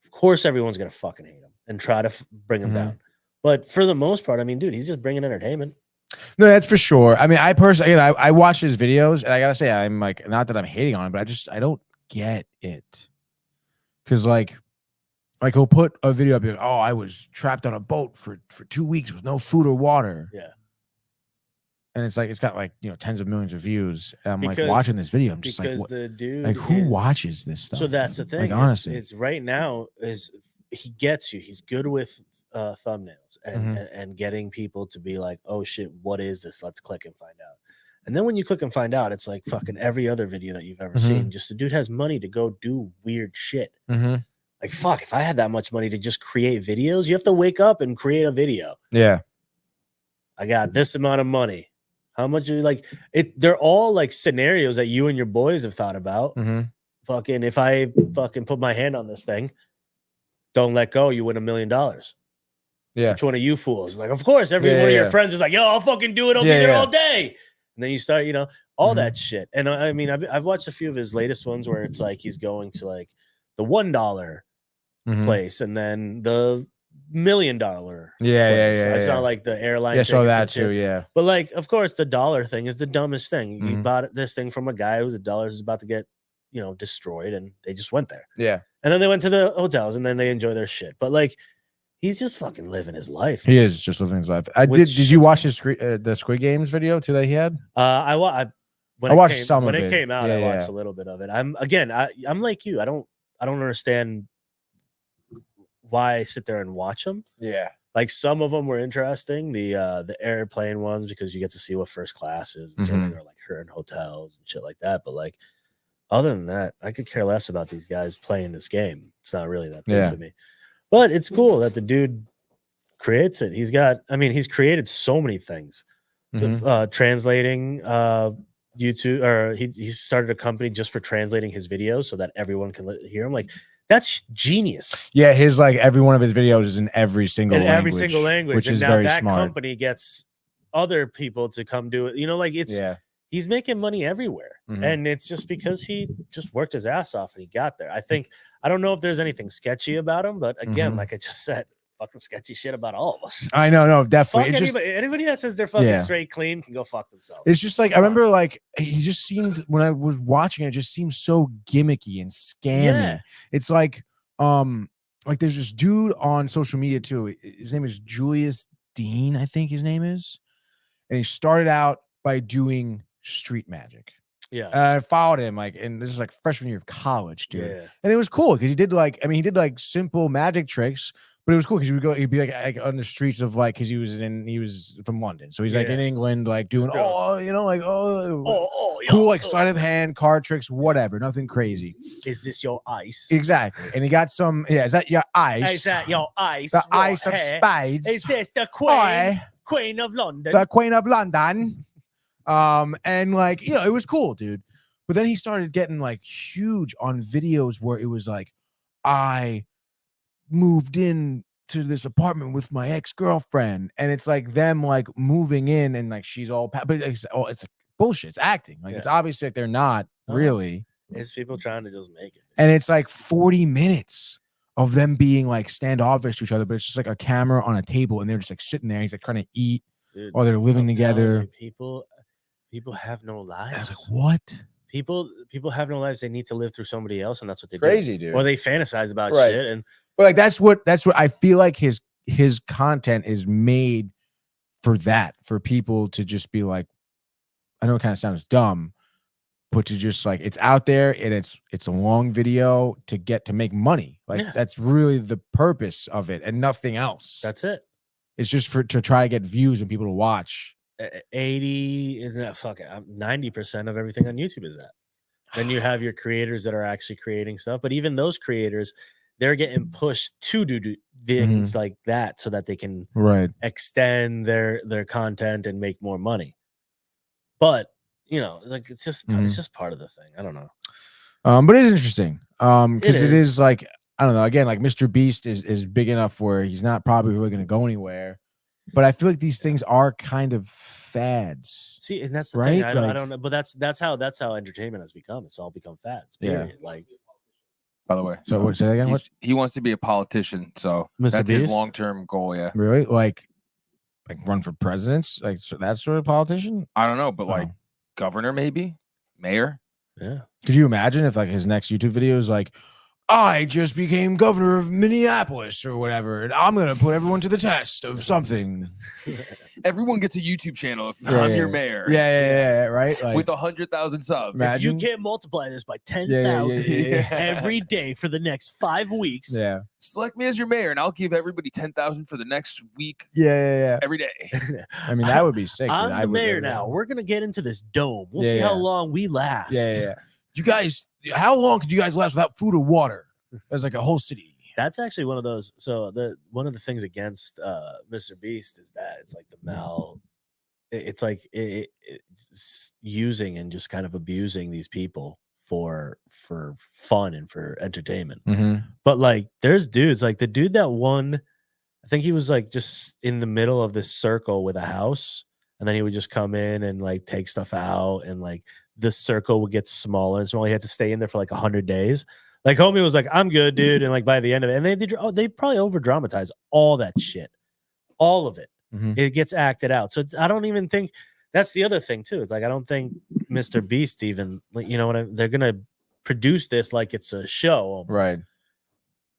Of course, everyone's gonna fucking hate him and try to bring him down. But for the most part, I mean, dude, he's just bringing entertainment. No, that's for sure. I mean, I personally, I watch his videos, and I gotta say, I'm like, not that I'm hating on him, but I don't get it. Because like he'll put a video up here. Oh, I was trapped on a boat for 2 weeks with no food or water. Yeah. And it's like it's got like tens of millions of views. And I'm like watching this video. I'm just like, what, the dude, like who watches this stuff? So that's the thing. Like honestly, it's right now is he gets you. He's good with thumbnails and getting people to be like, oh shit, what is this? Let's click and find out. And then when you click and find out, it's like fucking every other video that you've ever seen. Just the dude has money to go do weird shit. Like, fuck, if I had that much money to just create videos, you have to wake up and create a video. Yeah. I got this amount of money. How much you like it? They're all like scenarios that you and your boys have thought about. Fucking, if I fucking put my hand on this thing, don't let go, you win $1 million. Yeah. Which one of you fools? Like, of course, every one of your friends is like, yo, I'll fucking do it. I'll be there all day. And then you start, all that shit. And I mean, I've watched a few of his latest ones where it's like he's going to like the $1 place and then the $1 million. I saw like the airline. Yeah, I saw that too. Yeah. But like, of course, the dollar thing is the dumbest thing. You bought this thing from a guy whose $1 is about to get, destroyed, and they just went there. Yeah. And then they went to the hotels and then they enjoy their shit. But like, he's just fucking living his life. He is just living his life. Did you watch the Squid Games video too that he had? I watched some when of it came out. Yeah, I watched a little bit of it. I'm like you. I don't understand why I sit there and watch them. Yeah. Like some of them were interesting. The airplane ones because you get to see what first class is and something, or like her in hotels and shit like that. But like other than that, I could care less about these guys playing this game. It's not really that big to me. But it's cool that the dude creates it. He's created so many things. Translating YouTube, or he started a company just for translating his videos so that everyone can hear him. Like, that's genius. Yeah, his like every one of his videos is in every single language, which is very smart. That company gets other people to come do it. Like it's he's making money everywhere, and it's just because he just worked his ass off and he got there. I don't know if there's anything sketchy about him, but again, like I just said, fucking sketchy shit about all of us. I know, no, definitely. Anybody that says they're fucking straight clean can go fuck themselves. It's just like I remember, like he just seemed when I was watching it, just seemed so gimmicky and scammy. Yeah. It's like there's this dude on social media too. His name is Julius 16, I think his name is. And he started out by doing street magic. Yeah. I followed him like, and this is like freshman year of college, dude. Yeah. And it was cool because he did like simple magic tricks, but it was cool because he'd be like on the streets of like, because he was from London, so he's like in England, like doing cool like sleight of hand card tricks, whatever, nothing crazy. Is this your ice? Exactly. And he got some. Yeah, is that your ice? Is that your ice? The ice of spades. Is this the queen of London? The queen of London. And like, it was cool, dude. But then he started getting like huge on videos where it was like, I moved in to this apartment with my ex-girlfriend, and it's like them like moving in and like she's all but it's bullshit. It's acting. Like it's obviously like they're not really. It's people trying to just make it. And it's like 40 minutes of them being like standoffish to each other, but it's just like a camera on a table and they're just like sitting there. He's like trying to eat while they're living together. People have no lives. I was like, what? People have no lives. They need to live through somebody else, and that's what they Crazy, do. dude. Or they fantasize about Right. shit. And But like that's what I feel like his content is made for people to just be like, I know it kind of sounds dumb, but to just like, it's out there and it's a long video to make money. Like that's really the purpose of it and nothing else. That's it. It's just to try to get views and people to watch. 90% of everything on YouTube is that. Then you have your creators that are actually creating stuff, but even those creators, they're getting pushed to do things like that so that they can extend their content and make more money. But like it's just part of the thing. I don't know. But it is interesting. Because it is like, I don't know, again, like Mr. Beast is big enough where he's not probably really gonna go anywhere. But I feel like these things are kind of fads. See, and that's the right? thing. I don't know, but that's how entertainment has become. It's all become fads. Period. Like, by the way, so what? Say that again. What? He wants to be a politician, so Mr. that's Beast? his long-term goal. Yeah, Really? Like run for presidents? Like that sort of politician? I don't know, but like governor, maybe mayor. Yeah. Could you imagine if like his next YouTube video is like, I just became governor of Minneapolis or whatever, and I'm gonna put everyone to the test of something. Everyone gets a YouTube channel if I'm your mayor. Yeah, right. Like, with 100,000 subs. If you can't multiply this by 10,000 every day for the next 5 weeks. Yeah. Select me as your mayor, and I'll give everybody 10,000 for the next week. Yeah. Every day. I mean, that would be sick. I'm the mayor now. We're gonna get into this dome. We'll see how long we last. Yeah. You guys, how long could you guys last without food or water? There's like a whole city. That's actually one of those. So one of the things against Mr. Beast is that it's like it's like it's using and just kind of abusing these people for fun and for entertainment. But like there's dudes like the dude that won, I think he was like just in the middle of this circle with a house, and then he would just come in and like take stuff out, and like the circle would get smaller and smaller. He had to stay in there for like 100 days. Like homie was like, I'm good, dude. And like by the end of it, and they probably over dramatize all that shit, all of it. It gets acted out. So I don't even think that's the other thing too. It's like I don't think Mr. Beast even, they're gonna produce this like it's a show, almost. Right?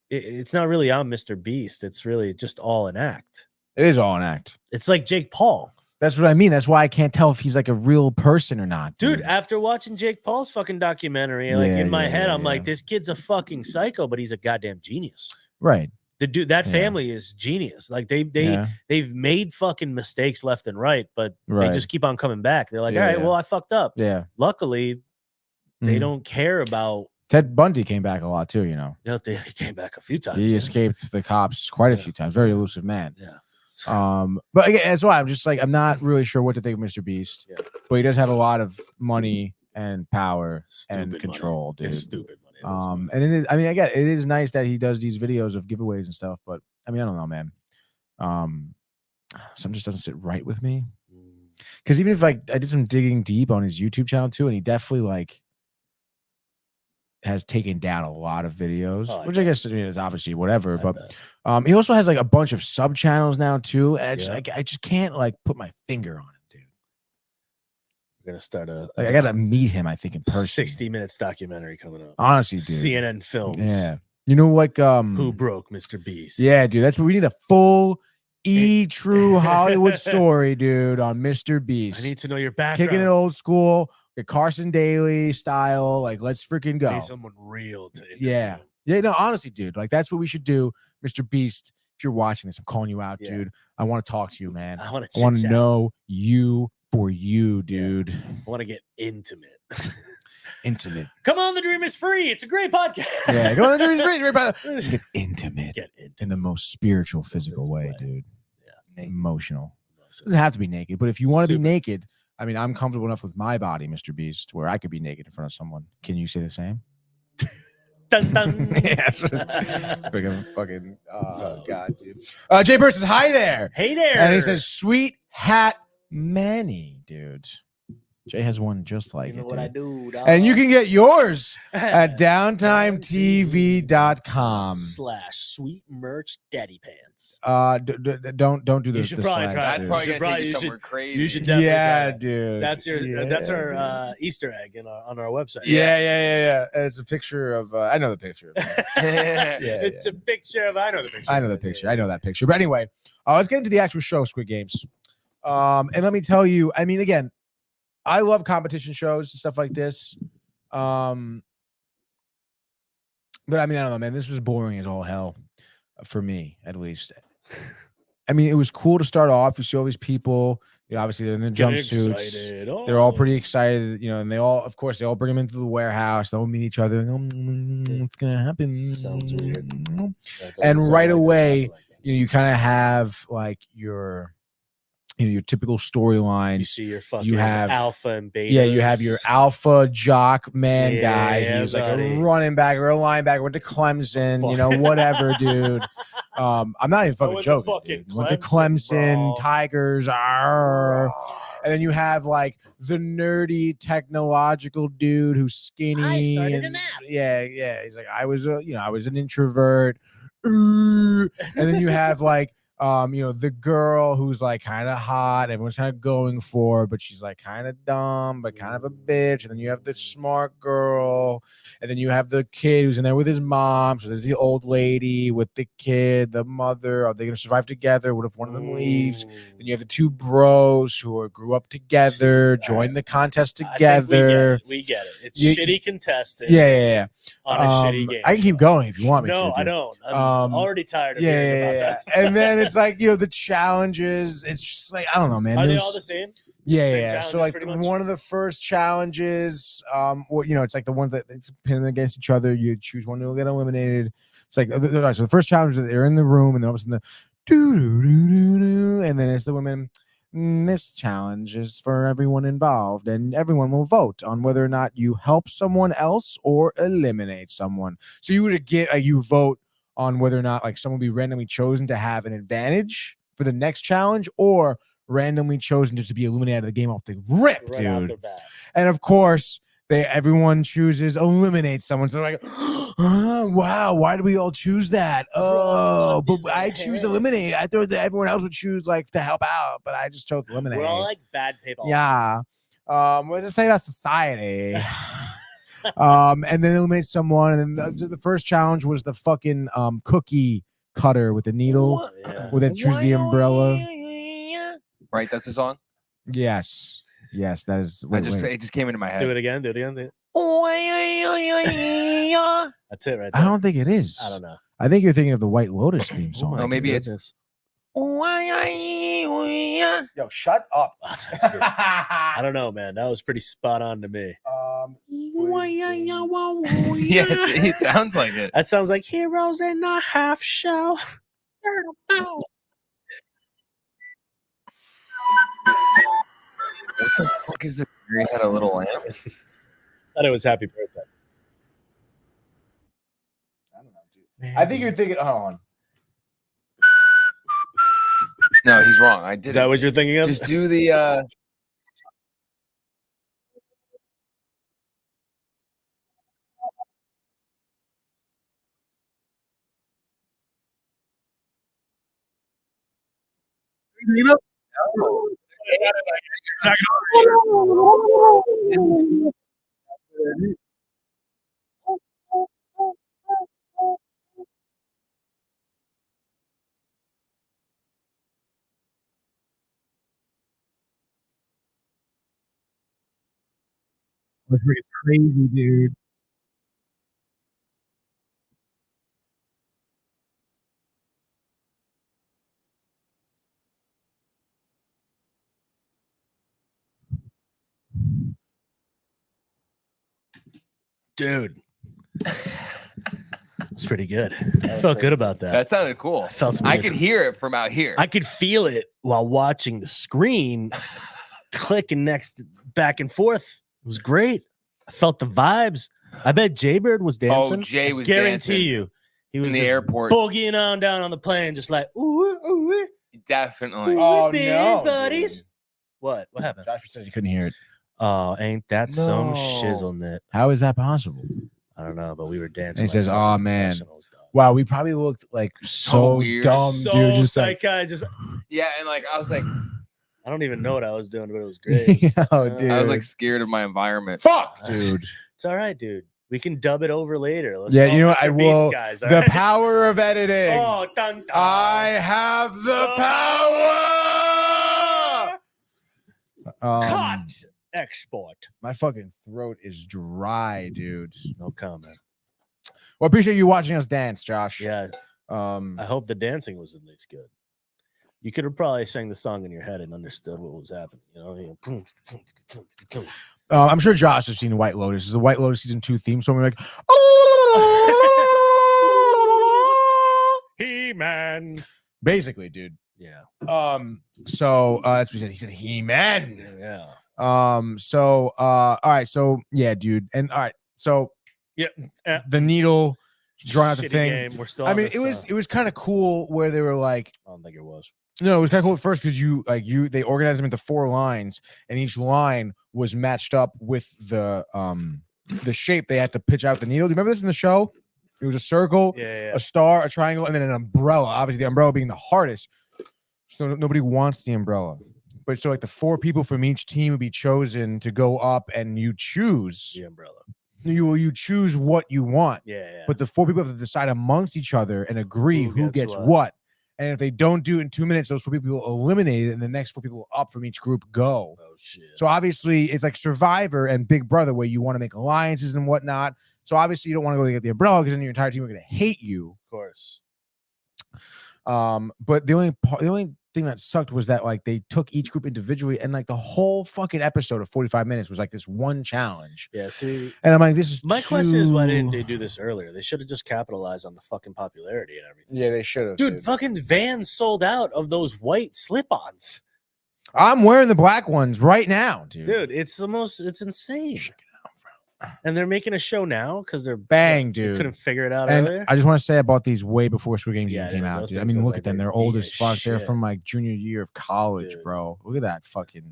It's not really on Mr. Beast. It's really just all an act. It is all an act. It's like Jake Paul. That's what I mean. That's why I can't tell if he's like a real person or not. Dude, after watching Jake Paul's fucking documentary, like in my head, I'm like, this kid's a fucking psycho, but he's a goddamn genius. Right. The dude, that family is genius. Like they've made fucking mistakes left and right, but they just keep on coming back. They're like, all right, well, I fucked up. Yeah. Luckily, they don't care about. Ted Bundy came back a lot too, He came back a few times. He escaped the cops quite a few times. Very elusive man. Yeah. But again, that's why I'm just like, I'm not really sure what to think of Mr. Beast, but he does have a lot of money and power and control, dude. It's stupid money. And it is, I mean, again, it is nice that he does these videos of giveaways and stuff, but I mean, I don't know, man. Something just doesn't sit right with me. Because even if I did some digging deep on his YouTube channel too, and he definitely like has taken down a lot of videos, which I guess is obviously whatever. But he also has like a bunch of sub channels now too, and I just can't like put my finger on him, dude. We're gonna start I gotta meet him. I think in person. 60 minutes documentary coming up. Honestly, dude. CNN Films. Yeah. You know, like Who Broke Mr. Beast? Yeah, dude. That's what we need, a full true Hollywood story, dude, on Mr. Beast. I need to know your background. Kicking it old school, the Carson Daly style. Like, let's freaking go. Need someone real to interview. Yeah. No, honestly, dude. Like, that's what we should do, Mr. Beast. If you're watching this, I'm calling you out, dude. I want to talk to you, man. I want to know you for you, dude. I want to get intimate. Intimate. Come on, the dream is free. It's a great podcast. Yeah, come on, the dream is free. Great podcast. Get intimate. In the most spiritual, physical way, dude. Yeah. Emotional. Doesn't have to be naked, but if you want to be naked, I mean, I'm comfortable enough with my body, Mr. Beast, where I could be naked in front of someone. Can you say the same? Dun, dun. fucking oh god, dude. Jay Burr says hi there. Hey there. And he says sweet hat Manny, dude. Jay has one just like you know it. what dude. I do, dog. And you can get yours at downtimetv.com /sweet merch daddy pants. Don't do this. You should probably try. That's probably gonna take you somewhere crazy. You should definitely try that. Dude. That's our Easter egg on our website. Yeah. And it's a picture of I know the picture. It's a picture of I know the picture. I know the picture. I know that picture. But anyway, let's get into the actual show, Squid Games. And let me tell you, I mean, again, I love competition shows and stuff like this. But I mean, I don't know, man. This was boring as all hell for me, at least. I mean, it was cool to start off. You see all these people. Obviously, they're in their jumpsuits. They're all pretty excited, and they all, of course, they all bring them into the warehouse. They all meet each other. What's gonna happen? Sounds weird. And right away, you kind of have like your typical storyline. You see your fucking you have alpha and beta. Yeah, you have your alpha jock man guy. He's like buddy. a running back or a linebacker. Went to Clemson, whatever, dude. I'm not even fucking joking. Went to Clemson, Tigers. And then you have like the nerdy technological dude who's skinny. I started an app. Yeah. He's like, I was an introvert. And then you have like the girl who's like kind of hot, everyone's kind of going for, but she's like kind of dumb, but kind of a bitch. And then you have the smart girl, and then you have the kid who's in there with his mom. So there's the old lady with the kid, the mother. Are they going to survive together? What if one of them leaves? Then you have the two bros who grew up together, join the contest together. We get it. It's shitty contestants. Yeah. On a shitty game. I can keep going if you want me to. No, I don't. I'm already tired of hearing about that. And then it's like, the challenges. It's just like, I don't know, man. Are they all the same? Yeah. So like one of the first challenges, it's like the ones that it's pinning against each other. You choose one who will get eliminated. It's like, so the first challenge is they're in the room, and then all of a sudden and then it's the women. This challenge is for everyone involved, and everyone will vote on whether or not you help someone else or eliminate someone. So you would get you vote on whether or not like someone will be randomly chosen to have an advantage for the next challenge, or randomly chosen just to be eliminated out of the game off the rip, Right dude. out their bat. And of course, everyone chooses eliminate someone. So they're like, oh, wow, why do we all choose that? Oh, but I choose eliminate. I thought that everyone else would choose like to help out, but I just chose eliminate. We're all like bad people. Yeah. We're just saying about society. And then eliminate someone, and then the first challenge was the fucking cookie cutter with the needle, where they choose the umbrella. Right, that's the song. Yes, that is. It just came into my head. Do it again. That's it right there. I don't think it is. I don't know. I think you're thinking of the White Lotus theme song. No, maybe it's. Yo, shut up. I don't know, man. That was pretty spot on to me. Yeah, it sounds like it. That sounds like Heroes in a Half Shell. What the fuck is it? You had a little lamp. Thought it was Happy Birthday. I don't know, dude. I think you're thinking. Hold on. No, he's wrong. I did. Is that what you're thinking of? Just do the. was freaking crazy, dude. Dude. It's pretty good. I felt good about that. That sounded cool. I felt some I good- could hear it from out here. I could feel it while watching the screen clicking back and forth. It was great. I felt the vibes. I bet Jaybird was dancing. Oh, Jay was Guarantee dancing you. He was in the just airport. boogieing on down on the plane, just like, ooh, ooh, Definitely. Oh, big no, buddies. What happened? Josh says he couldn't hear it. Oh, ain't that some No. shizzle net? How is that possible? I don't know, but we were dancing. And he like says, fucking "Oh man, professionals, dog." wow, we probably looked like so weird. dumb, So dude." Just like, just Yeah, and like I was like, I don't even know what I was doing, but it was great. Just Yo, like, dude. I was like scared of my environment. fuck, dude. It's all right, dude. We can dub it over later. Let's Yeah, call you know what? Mr. I Beast will. Guys, all The right? power of editing. Oh, dun, dun. I have the power. Cut. Export. My fucking throat is dry, dude. No comment. Well, I appreciate you watching us dance, Josh. Yeah. I hope the dancing was at least good. You could have probably sang the song in your head and understood what was happening. You know. I'm sure Josh has seen White Lotus. It's the White Lotus season 2 theme song. We're like, He-Man. basically, dude. Yeah. So that's what he said. He-Man. Yeah. All right. So yeah, dude. And all right. So Yeah. the needle drawing out the Shitty thing. game. We're still I on mean, this, it was kind of cool where they were like, I don't think it was. no, it was kind of cool at first because they organized them into 4 lines, and each line was matched up with the shape they had to pitch out the needle. Do you remember this in the show? It was a circle, Yeah. a star, a triangle, and then an umbrella. Obviously, the umbrella being the hardest. So nobody wants the umbrella. But so like the 4 people from each team would be chosen to go up, and you choose The umbrella. you choose what you want. Yeah. But the 4 people have to decide amongst each other and agree Who who gets gets what. what. And if they don't do it in 2 minutes, those 4 people will eliminate it, and the next 4 people up from each group go. Oh shit. So obviously, it's like Survivor and Big Brother, where you want to make alliances and whatnot. So obviously, you don't want to go get the umbrella because then your entire team are going to hate you. Of course. But the only thing that sucked was that like they took each group individually, and like the whole fucking episode of 45 minutes was like this one challenge. Yeah. See, And I'm like, this is my question is, why didn't they do this earlier? They should have just capitalized on the fucking popularity and everything. Yeah, they should have, Dude, fucking Vans sold out of those white slip-ons. I'm wearing the black ones right now, dude. Dude, it's insane. And they're making a show now because they're Bang, they dude. couldn't figure it out And earlier. I just want to say I bought these way before Squid Game Yeah, came dude, out, those dude. I things mean, look look like at them. they're They're old big as as fuck. They're shit. from like junior year of college, Dude. bro. Look at that fucking.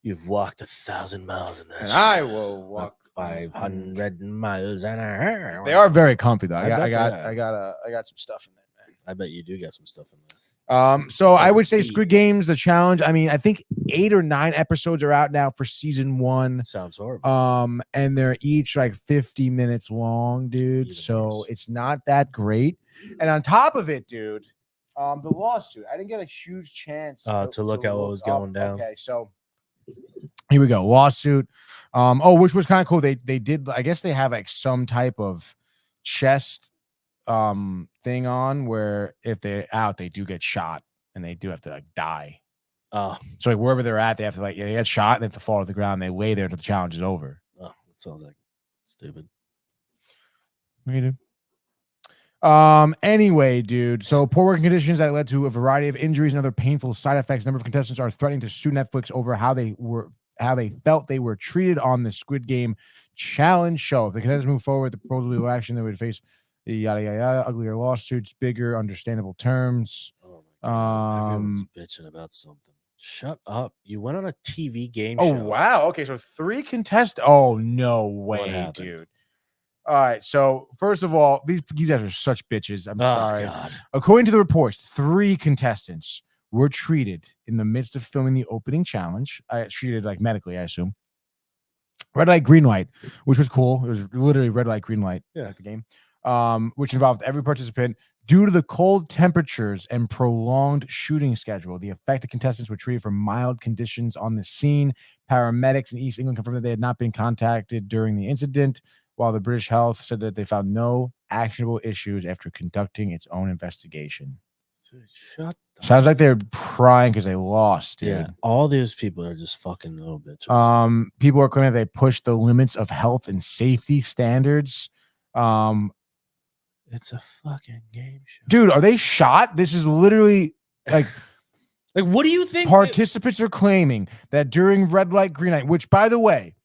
You've walked 1,000 miles in this. And I will walk 500 miles an hour. They are very comfy though. I bet I they got some stuff in there, man. I bet you do got some stuff in there. So I would say feet. Squid Games, the challenge. I mean, I think 8 or 9 episodes are out now for season 1. Sounds horrible. And they're each like 50 minutes long, dude. Even So worse. it's not that great. And on top of it, dude, the lawsuit. I didn't get a huge chance To look at what was going down. Okay, so here we go. Lawsuit. Which was kind of cool. They did. I guess they have like some type of chest thing on where if they're out, they do get shot and they do have to like die. So like wherever they're at, they have to like they get shot and they have to fall to the ground. They lay there until the challenge is over. Oh, that sounds like stupid. What do you do? Anyway, dude. So poor working conditions that led to a variety of injuries and other painful side effects. A number of contestants are threatening to sue Netflix over how they felt they were treated on the Squid Game challenge show. If the contestants move forward with the proposed legal action, they would face yada yada yada, uglier lawsuits, bigger, understandable terms. Oh my God. Everyone's bitching about something. Shut up. You went on a TV game show. Oh wow. Okay, so 3 contestants. Oh no way, happened? dude. All right. So first of all, these guys are such bitches. I'm sorry. God. According to the reports, 3 contestants were treated in the midst of filming the opening challenge. Treated like medically, I assume. Red light, green light, which was cool. It was literally red light, green light. Yeah. Like the game. Which involved every participant Due to the cold temperatures and prolonged shooting schedule, the affected contestants were treated for mild conditions on the scene. Paramedics in East England confirmed that they had not been contacted during the incident, while the British Health said that they found no actionable issues after conducting its own investigation. Shut Sounds like they're crying because they lost, dude. Yeah, all these people are just fucking little bitches. People are claiming they pushed the limits of health and safety standards. It's a fucking game show. Dude, are they shot? This is literally like what do you think? Participants are claiming that during red light, green light, which by the way,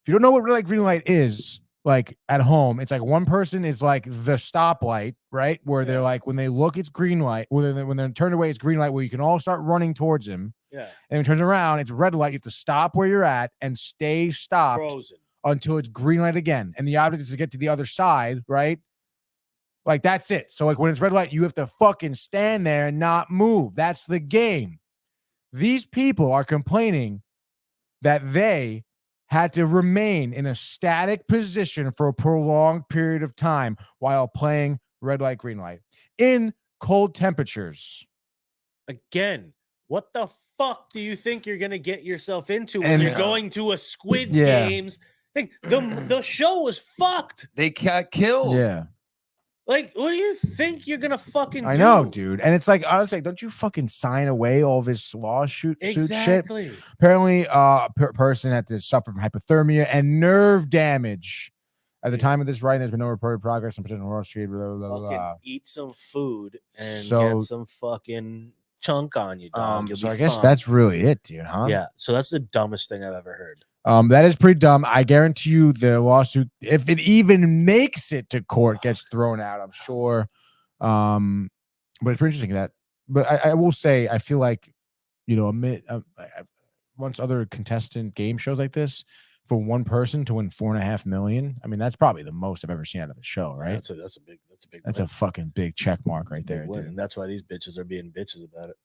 if you don't know what red light, green light is, like at home, it's like one person is like the stoplight, right? Where they're like, when they look, it's green light. When they're turned away, it's green light where you can all start running towards him. Yeah. And when it turns around, it's red light. You have to stop where you're at and stay stopped Frozen until it's green light again. And the object is to get to the other side, right? Like, that's it. So, like, when it's red light, you have to fucking stand there and not move. That's the game. These people are complaining that they had to remain in a static position for a prolonged period of time while playing red light, green light in cold temperatures. Again, what the fuck do you think you're going to get yourself into when And- you're going to a Squid Games? Like, the show was fucked. They got killed. Yeah. Like, what do you think you're gonna fucking do? I know, dude. And it's like, honestly, don't you fucking sign away all this lawsuit Exactly. shit? Apparently, person had to suffer from hypothermia and nerve damage. At the time of this writing, there's been no reported progress on potential Wall Street. Blah, blah, blah, blah. Eat some food and So- get some fucking chunk on you, dog. You'll So be I guess fine. that's really it, dude, huh? Yeah. So that's the dumbest thing I've ever heard. That is pretty dumb. I guarantee you the lawsuit, if it even makes it to court, gets thrown out, I'm sure. But it's pretty interesting that. But I will say, I feel like, you know, once other contestant game shows like this, for one person to win $4.5 million, I mean, that's probably the most I've ever seen out of a show, right? That's a big. That's win. a fucking big check mark That's a right big there, win, dude. and that's why these bitches are being bitches about it.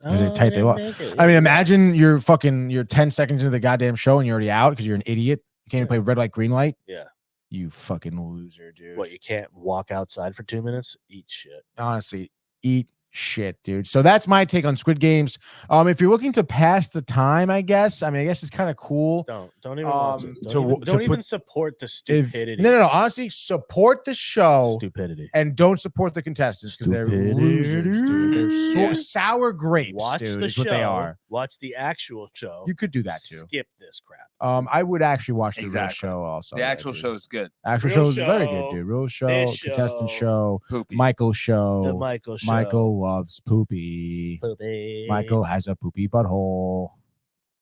Is it tight they lost? I mean, imagine you're 10 seconds into the goddamn show and you're already out because you're an idiot. You can't even play red light, green light. Yeah. You fucking loser, dude. What, you can't walk outside for 2 minutes? Eat shit. Honestly, eat shit, dude. So that's my take on Squid Games. If you're looking to pass the time, I guess it's kind of cool. Don't even watch it. to Don't even put- support the stupidity. No. Honestly, support the show. Stupidity. And don't support the contestants because they're losers, dude. They're Yeah. sour grapes, Watch dude. the is show. what they are. Watch the actual show. You could do that too. Skip this crap. I would actually watch the real Exactly. show also. The actual dude. show is good. Actual Real show is very show, good, dude. Real show, this contestant show, show, Poopy. Michael show. The Michael show. Michael loves poopy. Poopy. Michael has a poopy butthole.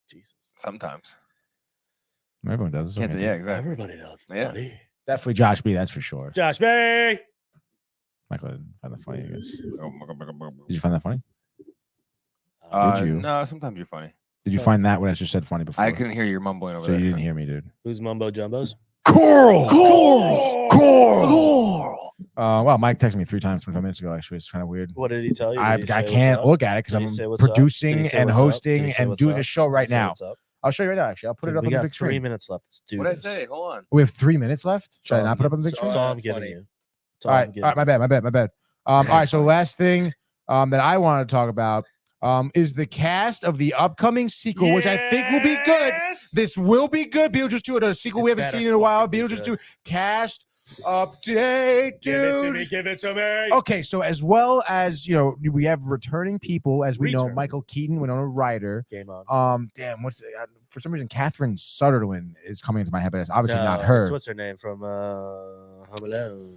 Jesus. Sometimes. Everyone does. Can't, yeah, exactly. Everybody does. Yeah. Buddy. Definitely Josh B, that's for sure. Josh Bay. Michael didn't find that funny, I guess. Did you find that funny? Did you? No, sometimes you're funny. Did you find that when I just said funny before? I couldn't hear you mumbling over So there. you didn't hear me, dude. Who's Mumbo Jumbos? Coral. Well, Mike texted me 3 times 25 minutes ago. Actually, it's kind of weird. What did he tell you? I Did he say what's can't up? look at it Did he because say I'm what's up? Did producing he say and what's up? Did hosting he say and what's doing up? a show Did he right say now. what's up? I'll show you right now. Actually, I'll put it up We on the got big 3 screen. minutes left. Let's do What did I this. say? Hold on. We have 3 minutes left. Should I not put up on the big That's screen? all I'm That's giving funny. you. That's All all I'm right, giving all right, my bad. All right, so last thing that I want to talk about is the cast of the upcoming sequel, which I think will be good. This will be good. Beetlejuice 2, a sequel we haven't better seen in a while. fucking be Beetlejuice good. 2 cast update, dude. Give it to me. Okay, so as well as we have returning people, as we know, Return. Michael Keaton, Wynona Ryder. Game on. Damn, for some reason Catherine Sutherland is coming into my head, but it's obviously not her. What's her name from Home Alone?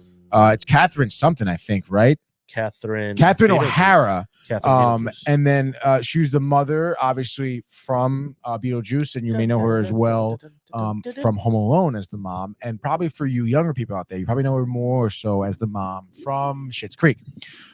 It's Catherine something, I think, right? Catherine Catherine Beetlejuice. O'Hara. Catherine Beetlejuice. And then she's the mother, obviously, from Beetlejuice, and you may know her as well from Home Alone as the mom. And probably for you younger people out there, you probably know her more so as the mom from Schitt's Creek.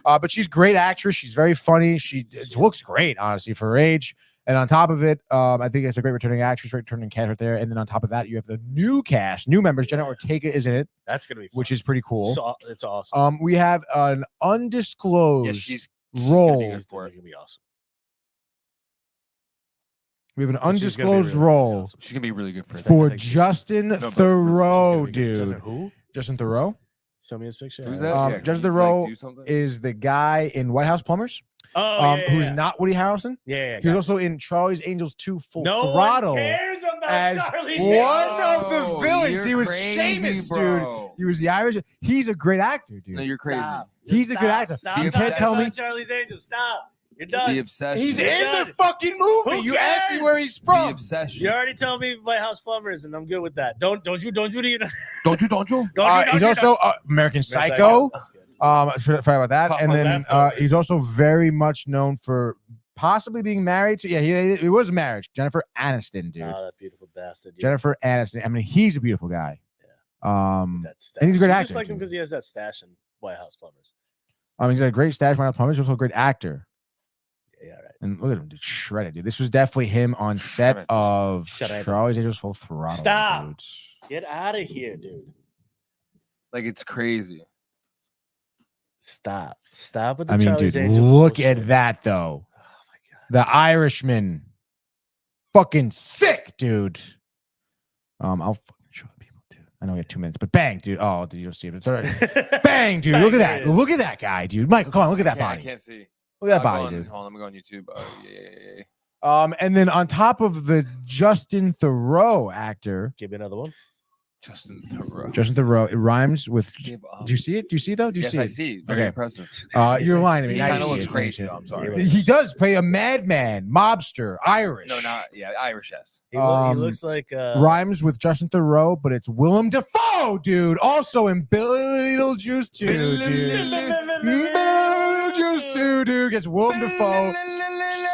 But she's a great actress. She's very funny. She looks great, honestly, for her age. And on top of it, I think it's a great returning actress, returning cast right there. And then on top of that, you have the new cast, new members. Jenna Ortega is in it. That's gonna be fun. Which is pretty cool. It's awesome. We have an undisclosed she's role. It's gonna be awesome. We have an She's gonna be undisclosed really role She's gonna be really good for it. for Justin Theroux, Justin dude. who? Justin Theroux. Show me his picture. Who's that? Yeah, Justin can you, like, Theroux do something? is the guy in White House Plumbers. Oh, Who's not Woody Harrelson. Yeah. He was also in Charlie's Angels 2 Full No Throttle. one cares about as Charlie's one of the Angels. villains. You're He was crazy, Seamus, bro. dude. He was the Irish. He's a great actor, dude. No, you're crazy. Stop. He's a good actor. You can't tell me. Charlie's Angels. Stop. You're done. The obsession. He's You're in done. the fucking movie. Who You asked me cares? where he's The from. obsession. You already told me White House Plumbers, and I'm good with that. Don't you? Don't you? He's also American Psycho. That's good. Sorry about that. Fuck And then leftovers. he's also very much known for possibly being married to. Yeah, he was married. Jennifer Aniston, dude. Oh, that beautiful bastard. Yeah. Jennifer Aniston. I mean, he's a beautiful guy. That stash. And he's a great You actor. just like him too. because he has that stash in White House Plumbers. He's got a great stash. White House Plumbers. He's also a great actor. Yeah, right. And look at him, dude, shredded, dude. This was definitely him on set Shredded. of Shredded. Charlie's Angels Full Throttle. Stop. Dude. Get out of here, dude. Like, it's crazy. Stop with the I mean, Charlie's dude, Angels look bullshit. at that though. Oh my god. The Irishman, fucking sick, dude. I'll fucking show the people too. I know we have 2 minutes, but bang, dude. Oh, dude, you'll see it. It's already bang, dude. Look at that. Look at that guy, dude. Michael, come on, look at that I body. can't see. Look at that I'll go body, on- dude. Hold on, I'm going on YouTube. Oh, yeah. And then on top of the Justin Theroux actor, Give me another one. Justin Theroux. Justin Theroux, it rhymes with. Give up. Do you see it? Do you see it though? Do you Yes, see I it? see. Very Okay. impressive. You're lying to me. He Now kind you of see looks it. crazy. Now you though, I'm see it. sorry. He does play a madman, mobster, Irish. No, not Irish. Yes. He looks like rhymes with Justin Theroux, but it's Willem Dafoe, dude. Also in Beetlejuice 2, dude. Beetlejuice 2, dude. Gets Willem Dafoe.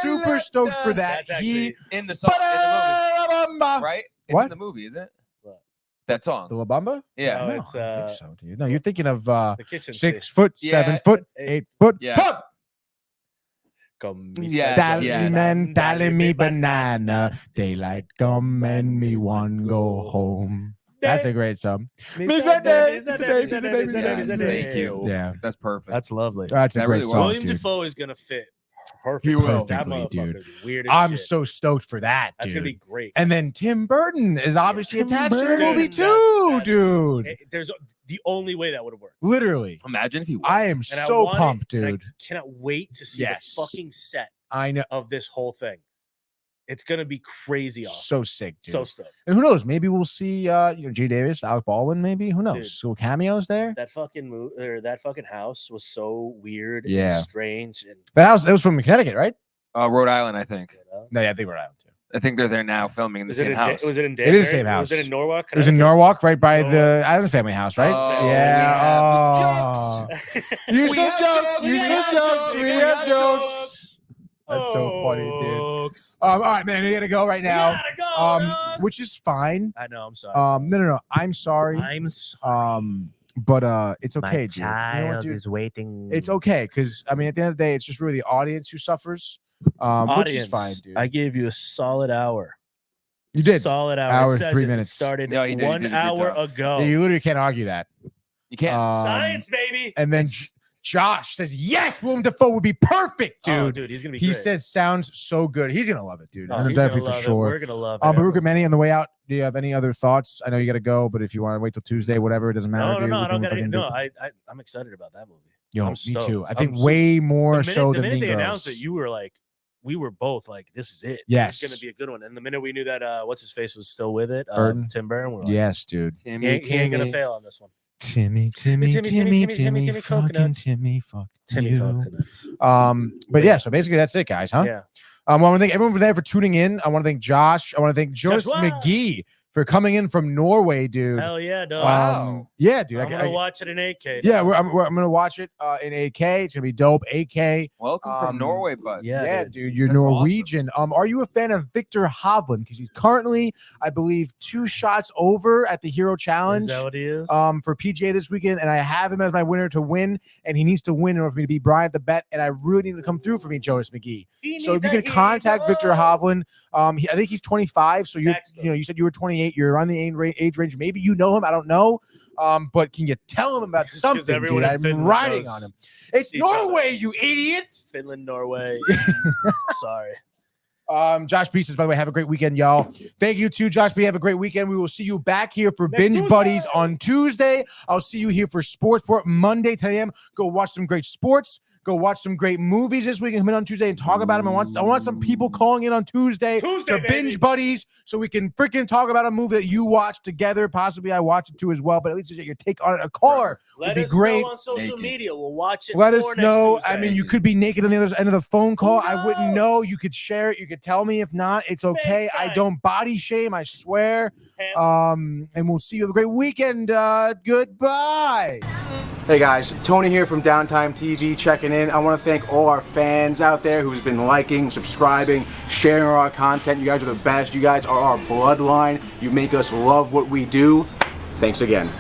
Super stoked for that. That's actually In the song, in the movie, right? It's What? in the movie, isn't it? What? That song. The La Bamba? Yeah. No, No, it's I don't think so, dude. No, you're thinking of the kitchen 6 scene. foot, Yeah. 7 foot, 8 foot. Yes. Huh! Come, Yes, Dally yes. man, dally me banana. Daylight come and me one go home. That's a great song. Thank you. Yeah. That's perfect. That's lovely. That's a That great really song, William dude. Defoe is gonna fit perfect. He will. That Perfectly, dude. motherfucker's weird as I'm shit. so stoked for that, That's dude. gonna be great. And then Tim Burton is obviously attached to the Burton, movie that's- too, dude. There's the only way that would have worked. Literally. Imagine if he was. I am And I so want it, pumped, and I dude. cannot wait to see Yes. the fucking set I know. of this whole thing. It's gonna be crazy awesome. So sick, dude. So stoked. And who knows? Maybe we'll see G. Davis, Alec Baldwin, maybe. Who knows? Dude. So cameos there. That fucking that fucking house was so weird and Yeah. strange and That was from Connecticut, right? Rhode Island, I think. No, yeah, I think Rhode Island too. I think they're there now filming in the same house. Was it in It is the same Danbury? house. Was it in Norwalk? It was in Connecticut? Norwalk, right by the Adams family house, right? Oh, yeah. yeah. Oh. You We said have jokes. jokes, You we said have jokes. jokes, We we have have jokes. That's so funny, dude. All right, man, we gotta go right now. Which is fine. I know. I'm sorry. No. I'm sorry. I'm sorry. But it's okay, dude. You know what, dude? waiting. It's okay because I mean, at the end of the day, it's just really the audience who suffers. Which is fine, dude. I gave you a solid hour. You did. Solid hour. Hour, It says 3 it minutes. Started No, you did, you 1 did a good hour job. ago. Yeah, you literally can't argue that. You can't. Science, baby. And then Josh says, yes, Willem Dafoe would be perfect, dude. Oh, dude, he's gonna be He great. says, sounds so good. He's going to love it, dude. Oh, I'm he's gonna definitely for love it. sure. We're gonna love it. Baruch and Manny, on the way out, do you have any other thoughts? I know you got to go, but if you want to wait till Tuesday, whatever, it doesn't matter. No, dude. I We don't can got fucking it. do No, it. I'm excited about that movie. Yo, I'm me stoked. too. I think I'm way more the so minute than they Mean announced Girls. it, you were like, we were both like, this is it. Yes. It's gonna be a good one. And the minute we knew that what's his face was still with it, Burton. Tim Burton, we're like, Yes, dude. he ain't gonna fail on this one. Timmy, Timmy, fucking coconuts. Timmy, fuck Timmy you. coconuts. But yeah, so basically that's it, guys, huh? Yeah. I want to thank everyone for there for tuning in. I want to thank Josh. I want to thank Jonas Joshua. McGee for coming in from Norway, dude. Hell yeah, dog. Yeah, dude. I'm gonna watch it in 8K. Yeah, I'm gonna watch it in 8K. It's gonna be dope. 8K. Welcome from Norway, bud. Yeah, dude. You're That's Norwegian. Are you a fan of Victor Hovland? Because he's currently, I believe, 2 shots over at the Hero Challenge. Is that what he is? For PGA this weekend, and I have him as my winner to win, and he needs to win in order for me to beat Brian at the bet, and I really need to come through for me, Jonas McGee. So if you can contact Victor Hovland, I think he's 25. So you said you were 28. You're around the age range. Maybe you know him. I don't know. But can you tell him about something, dude? everyone in I'm Finland riding knows on him. It's each other. Norway, you idiot. Finland, Norway. Sorry. Josh B says, by the way, have a great weekend, y'all. Thank you too, Josh B. Have a great weekend. We will see you back here for Binge Buddies on Tuesday. I'll see you here for Sports for Monday, 10 a.m. Go watch some great sports. Go watch some great movies this week and come in on Tuesday and talk about them. I want some people calling in on Tuesday to Binge Buddies so we can freaking talk about a movie that you watched together. Possibly I watched it too as well, but at least get your take on it. A caller would be great. Know on social media. We'll watch it. Let us know. I mean, you could be naked on the other end of the phone call. I wouldn't know. You could share it. You could tell me. If not, it's okay. I don't body shame. I swear. And we'll see you. Have a great weekend. Goodbye. Hey guys, Tony here from Downtime TV checking in. I want to thank all our fans out there who's been liking, subscribing, sharing our content. You guys are the best. You guys are our bloodline. You make us love what we do. Thanks again.